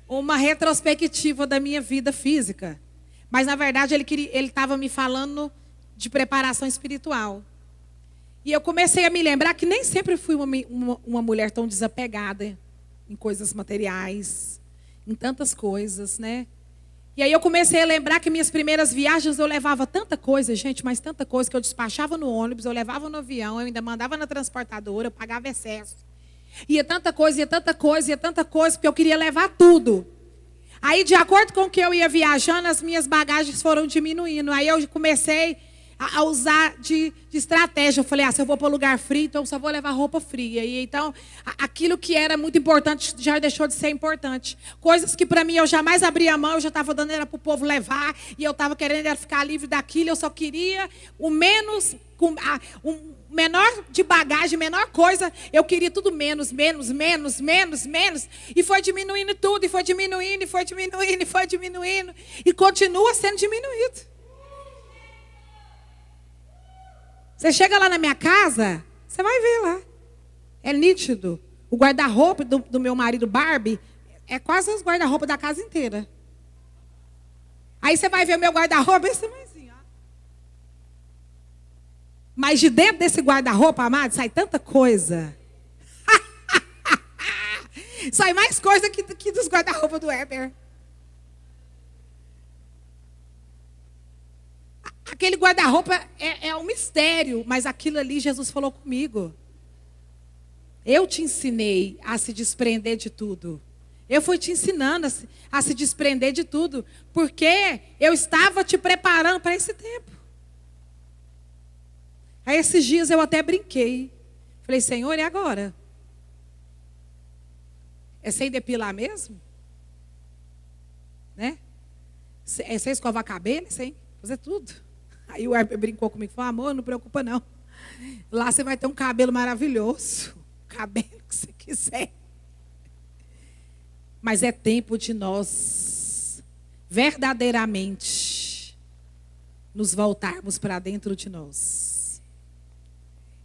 Uma retrospectiva da minha vida física. Mas, na verdade, ele estava me falando de preparação espiritual. E eu comecei a me lembrar que nem sempre fui uma mulher tão desapegada em coisas materiais, em tantas coisas, né? E aí eu comecei a lembrar que minhas primeiras viagens eu levava tanta coisa, gente, mas tanta coisa que eu despachava no ônibus, eu levava no avião, eu ainda mandava na transportadora, eu pagava excesso. Ia tanta coisa, porque eu queria levar tudo. Aí, de acordo com o que eu ia viajando, as minhas bagagens foram diminuindo. Aí eu comecei a usar de estratégia. Eu falei, se eu vou para um lugar frio, então eu só vou levar roupa fria. E então, aquilo que era muito importante já deixou de ser importante. Coisas que para mim eu jamais abria a mão, eu já estava dando era para o povo levar. E eu estava querendo era ficar livre daquilo. Eu só queria o menos, o menor de bagagem, menor coisa. Eu queria tudo menos. E foi diminuindo tudo, e foi diminuindo. E continua sendo diminuído. Você chega lá na minha casa, você vai ver lá. É nítido. O guarda-roupa do meu marido Barbie é quase os guarda-roupa da casa inteira. Aí você vai ver o meu guarda-roupa, esse tamanhozinho, ó. Mas de dentro desse guarda-roupa, amado, sai tanta coisa. Sai mais coisa que dos guarda-roupa do Éder. Aquele guarda-roupa é um mistério, mas aquilo ali Jesus falou comigo. Eu te ensinei a se desprender de tudo. Eu fui te ensinando a se desprender de tudo, porque eu estava te preparando para esse tempo. Aí esses dias eu até brinquei. Falei, Senhor, e agora? É sem depilar mesmo? Né? É sem escovar cabelo? Sem fazer tudo. Aí o Herbert brincou comigo e falou, amor, não preocupa não. Lá você vai ter um cabelo maravilhoso. O cabelo que você quiser. Mas é tempo de nós verdadeiramente nos voltarmos para dentro de nós.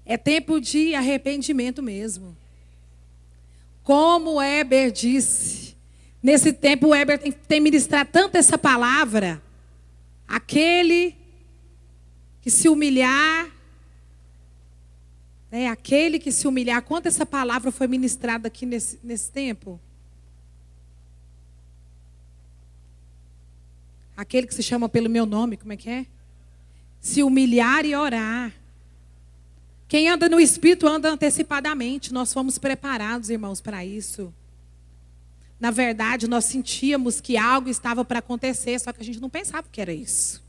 É tempo de arrependimento mesmo. Como o Herbert disse, nesse tempo o Herbert tem ministrado tanto essa palavra. Aquele que se humilhar, aquele que se humilhar, quanto essa palavra foi ministrada aqui nesse tempo? Aquele que se chama pelo meu nome, como é que é? Se humilhar e orar. Quem anda no Espírito anda antecipadamente. Nós fomos preparados, irmãos, para isso. Na verdade, nós sentíamos que algo estava para acontecer, só que a gente não pensava que era isso.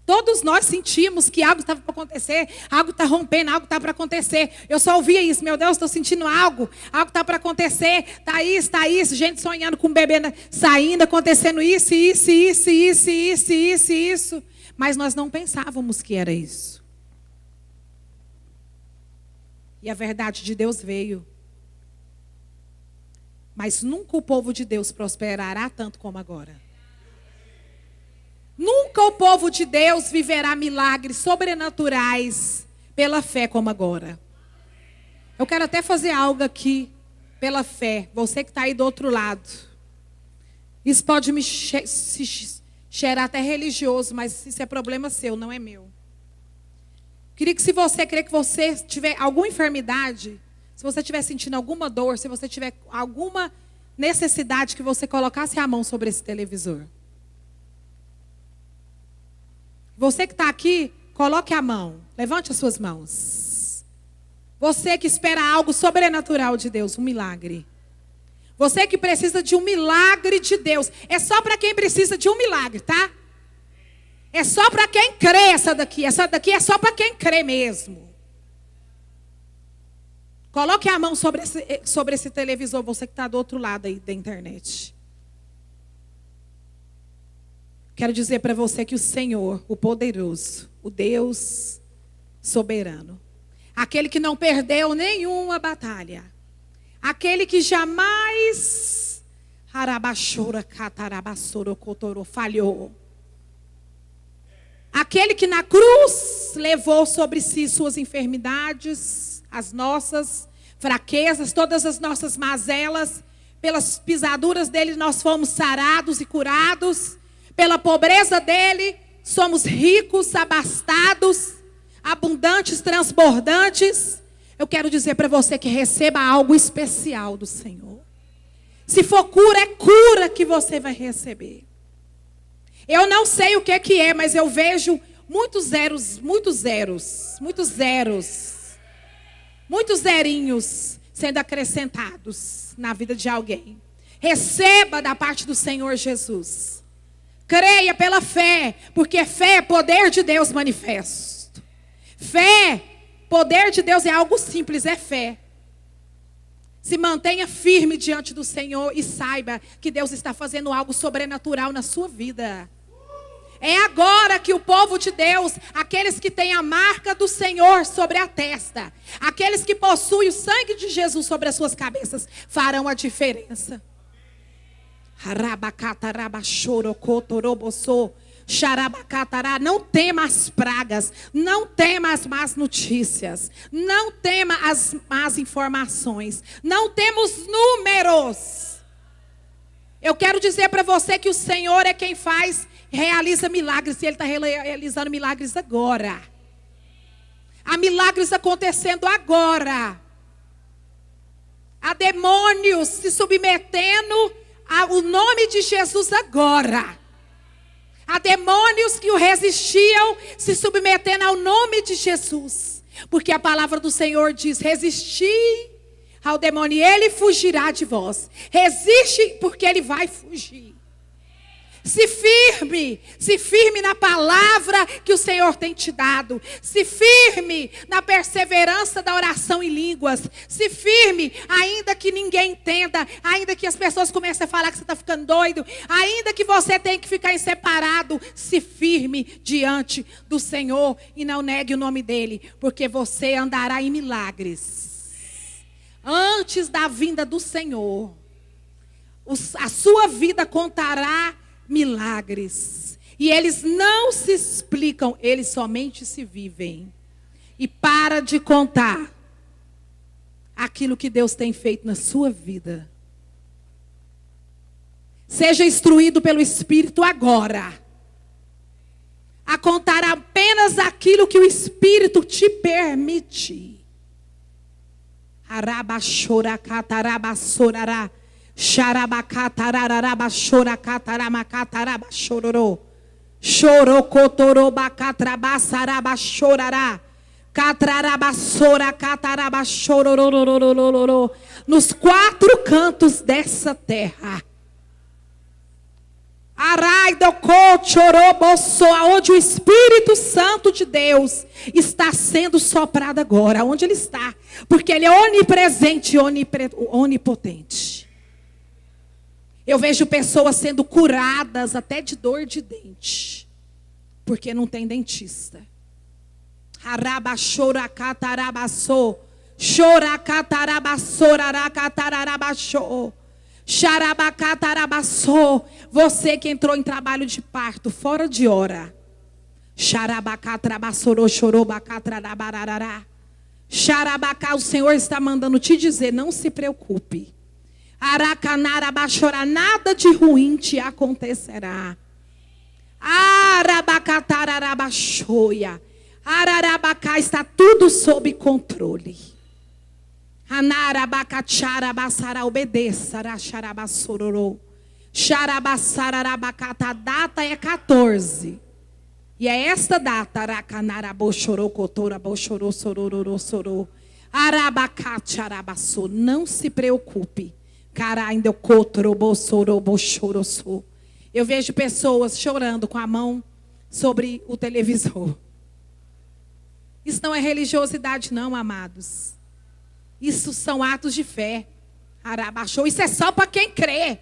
Todos nós sentimos que algo estava para acontecer, algo está rompendo, algo está para acontecer. Eu só ouvia isso, meu Deus, estou sentindo algo está para acontecer, está isso, gente sonhando com um bebê saindo, acontecendo isso. Mas nós não pensávamos que era isso. E a verdade de Deus veio. Mas nunca o povo de Deus prosperará tanto como agora. Nunca Nunca o povo de Deus viverá milagres sobrenaturais pela fé como agora. Eu quero até fazer algo aqui pela fé. Você que está aí do outro lado. Isso pode me cheirar até religioso, mas isso é problema seu, não é meu. Queria que, se você crer que você tiver alguma enfermidade, se você estiver sentindo alguma dor, se você tiver alguma necessidade, que você colocasse a mão sobre esse televisor. Você que está aqui, coloque a mão. Levante as suas mãos. Você que espera algo sobrenatural de Deus, um milagre. Você que precisa de um milagre de Deus. É só para quem precisa de um milagre, tá? É só para quem crê essa daqui. Essa daqui é só para quem crê mesmo. Coloque a mão sobre esse televisor, você que está do outro lado aí da internet. Quero dizer para você que o Senhor, o poderoso, o Deus soberano, aquele que não perdeu nenhuma batalha, aquele que jamais falhou, aquele que na cruz levou sobre si suas enfermidades, as nossas fraquezas, todas as nossas mazelas, pelas pisaduras dele nós fomos sarados e curados. Pela pobreza dele, somos ricos, abastados, abundantes, transbordantes. Eu quero dizer para você que receba algo especial do Senhor. Se for cura, é cura que você vai receber. Eu não sei o que é, mas eu vejo muitos zeros, muitos zerinhos sendo acrescentados na vida de alguém. Receba da parte do Senhor Jesus. Creia pela fé, porque fé é poder de Deus manifesto. Fé, poder de Deus é algo simples, é fé. Se mantenha firme diante do Senhor e saiba que Deus está fazendo algo sobrenatural na sua vida. É agora que o povo de Deus, aqueles que têm a marca do Senhor sobre a testa, aqueles que possuem o sangue de Jesus sobre as suas cabeças, farão a diferença. Não tema as pragas, não tema as más notícias, não tema as más informações, não temos números. Eu quero dizer para você que o Senhor é quem realiza milagres, e Ele está realizando milagres agora. Há milagres acontecendo agora. Há demônios se submetendo ao nome de Jesus agora. Há demônios que o resistiam se submetendo ao nome de Jesus. Porque a palavra do Senhor diz: resisti ao demônio e ele fugirá de vós. Resiste porque ele vai fugir. Se firme na palavra que o Senhor tem te dado. Se firme na perseverança da oração em línguas. Se firme, ainda que ninguém entenda, ainda que as pessoas comecem a falar que você está ficando doido, ainda que você tenha que ficar em separado, se firme diante do Senhor e não negue o nome dele, porque você andará em milagres. Antes da vinda do Senhor, a sua vida contará milagres. E eles não se explicam, eles somente se vivem. E para de contar aquilo que Deus tem feito na sua vida. Seja instruído pelo Espírito agora a contar apenas aquilo que o Espírito te permite. Arabachoracatarabasorará. Xarabacatararabachoracataramacatarabaxororô. Chorocotorobacatrabaçarabaxorará. Catrarabaçoracatarabaxorororororororô. Nos 4 cantos dessa terra. Onde o Espírito Santo de Deus está sendo soprado agora. Onde ele está. Porque ele é onipresente e onipotente. Eu vejo pessoas sendo curadas até de dor de dente. Porque não tem dentista. Arabachoracatarabaçô. Choracatarabaçoraracatararabaxô. Xarabacatarabaçô. Você que entrou em trabalho de parto, fora de hora. Xarabacatrabaçorô, chorobacatrarabarará. Xarabacá, o Senhor está mandando te dizer, não se preocupe. Aracanarabaxorá, nada de ruim te acontecerá. Arabacatararabaxoia. Ararabacá, está tudo sob controle. Anarabacacharabaçará, obedeça. Araxarabassororô. Xarabaçararabacata, a data é 14. E é esta data, não se preocupe. Eu vejo pessoas chorando com a mão sobre o televisor. Isso não é religiosidade não, amados. Isso são atos de fé. Isso é só para quem crê.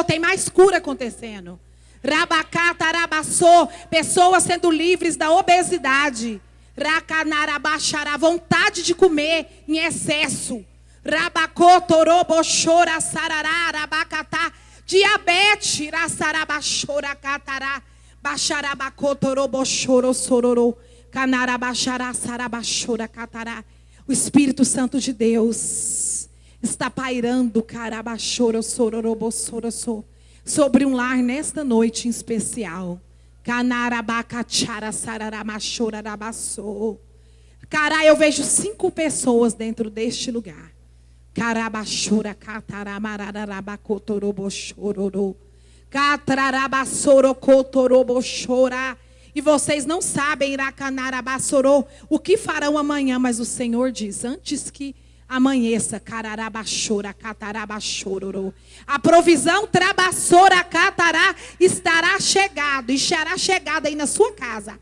Tem mais cura acontecendo. Pessoas sendo livres da obesidade. Vontade de comer em excesso. Diabetes. O Espírito Santo de Deus está pairando sobre um lar nesta noite em especial. Cara, eu vejo 5 pessoas dentro deste lugar. E vocês não sabem, Iracanarabassorô, o que farão amanhã, mas o Senhor diz, antes que amanheça, cararabachora, catarabachororô. A provisão trabassora, catará, estará chegado e será chegada aí na sua casa.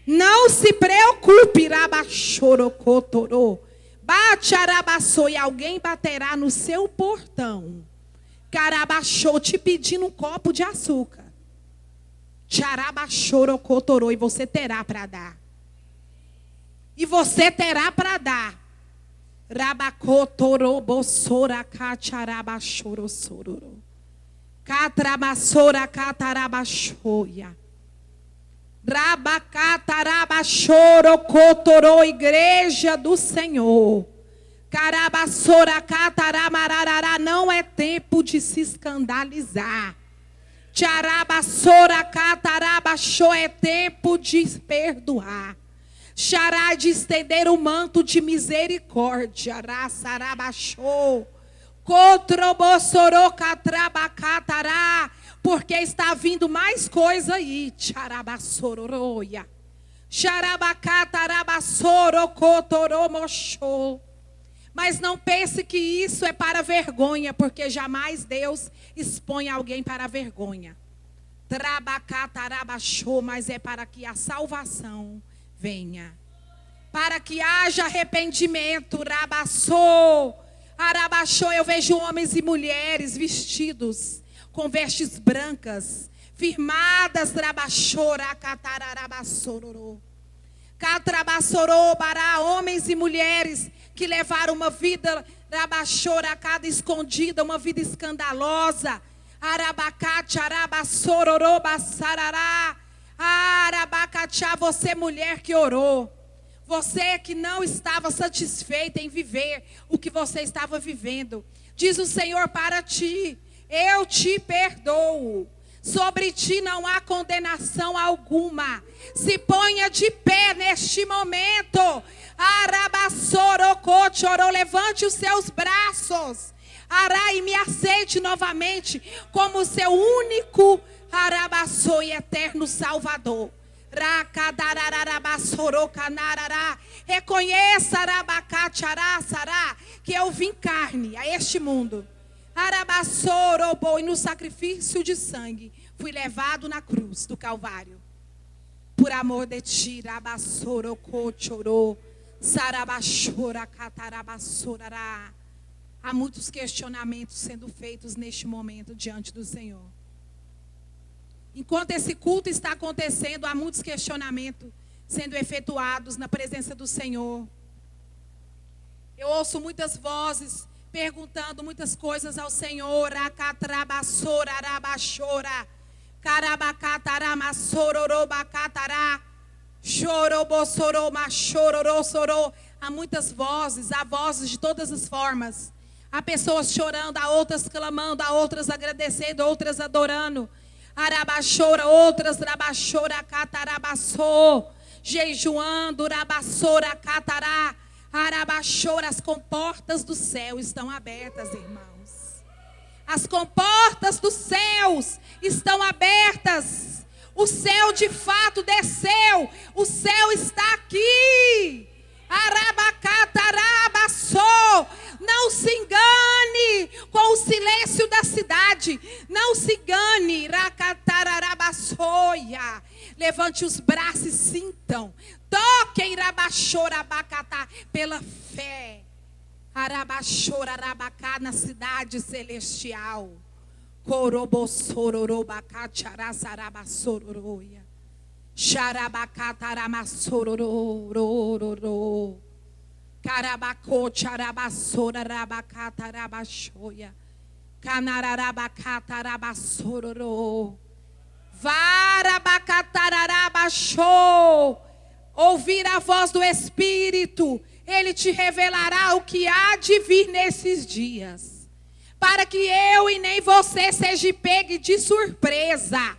Não se preocupe, rabachorocotorô. Bate arabaçô e alguém baterá no seu portão. Carabachô, te pedindo um copo de açúcar. Charabachorocotorô, e você terá para dar. E você terá para dar. Rabacotorobosora cacharabachorosororo. Catrabassora catarabachoia. Rabacatarabachorocotorô, igreja do Senhor. Carabassora cataramararará, não é tempo de se escandalizar. Tcharabassora catarabachô, é tempo de perdoar. Xará, de estender o manto de misericórdia. Raçarabachô. Cotrobossorô catrabacatará. Porque está vindo mais coisa aí. Tcharabassororoia. Xarabacatarabassoro cotoromochô. Mas não pense que isso é para vergonha, porque jamais Deus expõe alguém para vergonha. Trabacatarabachô, mas é para que a salvação venha. Para que haja arrependimento. Rabassô, arabachô, eu vejo homens e mulheres vestidos com vestes brancas, firmadas, rabachora, catararabassororô. Catrabassorô, bará, homens e mulheres que levaram uma vida rabachora, cada escondida, uma vida escandalosa. Arabacate, arabassororô, bassarará. Arabacachá, você mulher que orou. Você que não estava satisfeita em viver o que você estava vivendo. Diz o Senhor para ti, eu te perdoo. Sobre ti não há condenação alguma. Se ponha de pé neste momento. Arabassorocochorô, levante os seus braços. Ará, e me aceite novamente como seu único arabassô e eterno Salvador. Reconheça, arabacachará, que eu vim carne a este mundo. Arabassorobo, e no sacrifício de sangue fui levado na cruz do Calvário. Por amor de ti, rabassorocochorô, sarabachora, catarabassorará. Há muitos questionamentos sendo feitos neste momento diante do Senhor. Enquanto esse culto está acontecendo, há muitos questionamentos sendo efetuados na presença do Senhor. Eu ouço muitas vozes perguntando muitas coisas ao Senhor. Acatrabassora, arabachora, carabacataramassororobacatará, chorobossoromachororossorô. Há muitas vozes, há vozes de todas as formas. Há pessoas chorando, há outras clamando, há outras agradecendo, outras adorando. Arabachora, outras rabachora, catarabassô, jejuando, rabassora, catará. Arabachora, as comportas do céu estão abertas, irmãos. As comportas dos céus estão abertas. O céu de fato desceu. O céu está aqui. Arabacatarabassô. Não se engane com o silêncio da cidade. Não se engane. Racatarabassoia. Levante os braços e sintam. Toquem rabachorabacatá pela fé. Arabachorabacá na cidade celestial. Corobossororobacatarassarabassororoia. Xarabacataramassorororororô. Carabacotarabassora-rabacatarabaxoia. Canararabacatarabasororô. Varabacatararabaxô. Ouvir a voz do Espírito, Ele te revelará o que há de vir nesses dias, para que eu e nem você seja pegue de surpresa.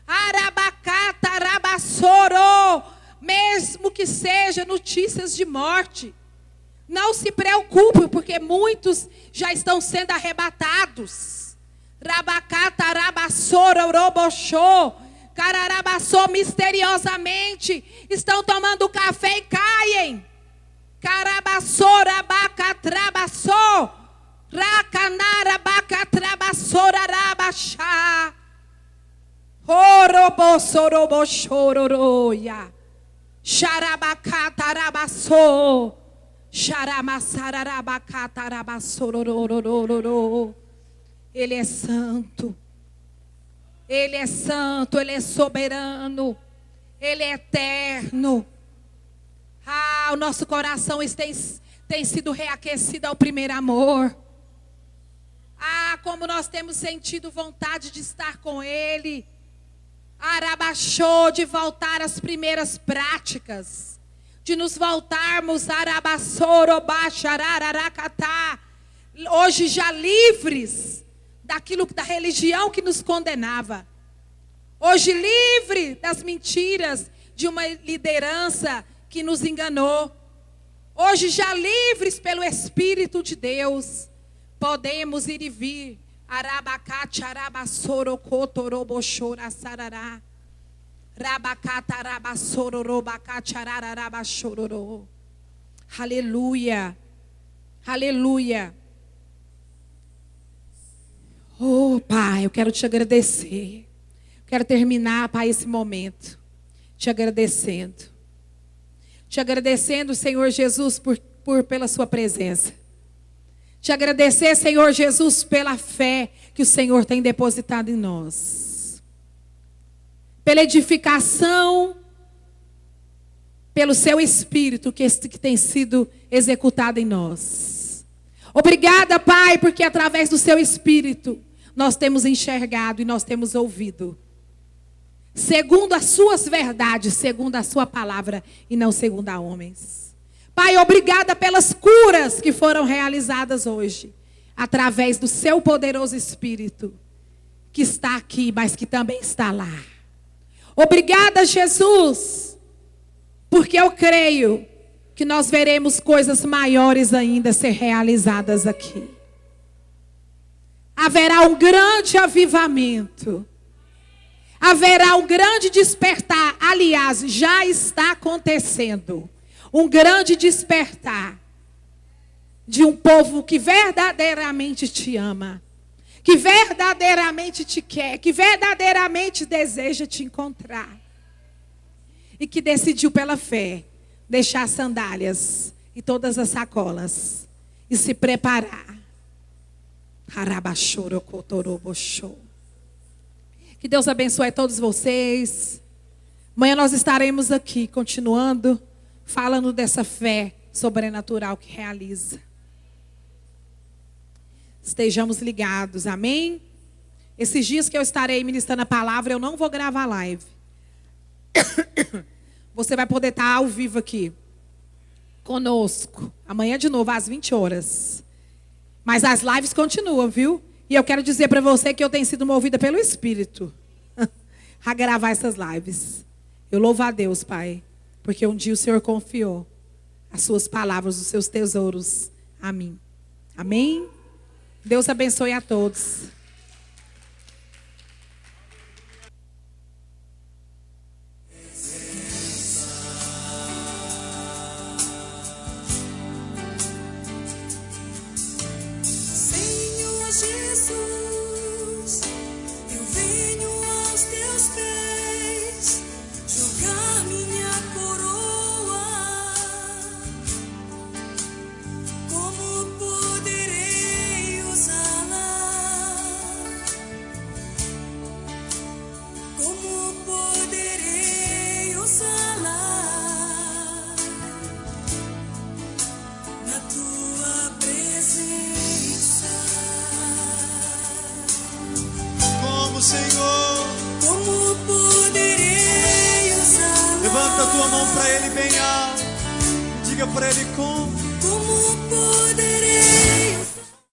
Arabacatarabassoro, mesmo que seja notícias de morte, não se preocupe, porque muitos já estão sendo arrebatados. Rabacatarabassoro, roboxô. Cararabassô, misteriosamente estão tomando café e caem. Carabassô, rabacatrabassô, racanarabacatrabassô, rarabaxá. Orobossoroboxororoia. Xarabacatarabassô, xaramassarabacatarabassororororororô. Ele é santo. Ele é santo, Ele é soberano, Ele é eterno. O nosso coração tem sido reaquecido ao primeiro amor. Como nós temos sentido vontade de estar com Ele. Arabachou, de voltar às primeiras práticas. De nos voltarmos, arabassorobaxarararacatá. Hoje já livres daquilo da religião que nos condenava. Hoje livre das mentiras de uma liderança que nos enganou. Hoje já livres pelo Espírito de Deus, podemos ir e vir. Arabacate, arabassorocotorobosora, sarará. Rabacata, arabassororobacate, arararabachororô. Aleluia. Aleluia. Oh, Pai, eu quero te agradecer. Quero terminar, Pai, esse momento te agradecendo. Te agradecendo, Senhor Jesus, pela sua presença. Te agradecer, Senhor Jesus, pela fé que o Senhor tem depositado em nós. Pela edificação, pelo seu Espírito que tem sido executado em nós. Obrigada, Pai, porque através do seu Espírito nós temos enxergado e nós temos ouvido. Segundo as suas verdades, segundo a sua palavra e não segundo a homens. Pai, obrigada pelas curas que foram realizadas hoje. Através do seu poderoso Espírito. Que está aqui, mas que também está lá. Obrigada, Jesus. Porque eu creio que nós veremos coisas maiores ainda ser realizadas aqui. Haverá um grande avivamento. Haverá um grande despertar. Aliás, já está acontecendo. Um grande despertar. De um povo que verdadeiramente te ama. Que verdadeiramente te quer. Que verdadeiramente deseja te encontrar. E que decidiu pela fé deixar as sandálias e todas as sacolas. E se preparar. Que Deus abençoe todos vocês. Amanhã nós estaremos aqui, continuando, falando dessa fé sobrenatural que realiza. Estejamos ligados, amém? Esses dias que eu estarei ministrando a palavra, eu não vou gravar live. Você vai poder estar ao vivo aqui conosco. Amanhã de novo, às 20 horas. Mas as lives continuam, viu? E eu quero dizer para você que eu tenho sido movida pelo Espírito a gravar essas lives. Eu louvo a Deus, Pai, porque um dia o Senhor confiou as suas palavras, os seus tesouros a mim. Amém? Deus abençoe a todos. Senhor, como poderei usá-la? Levanta a tua mão para Ele bem alto. Diga para Ele como.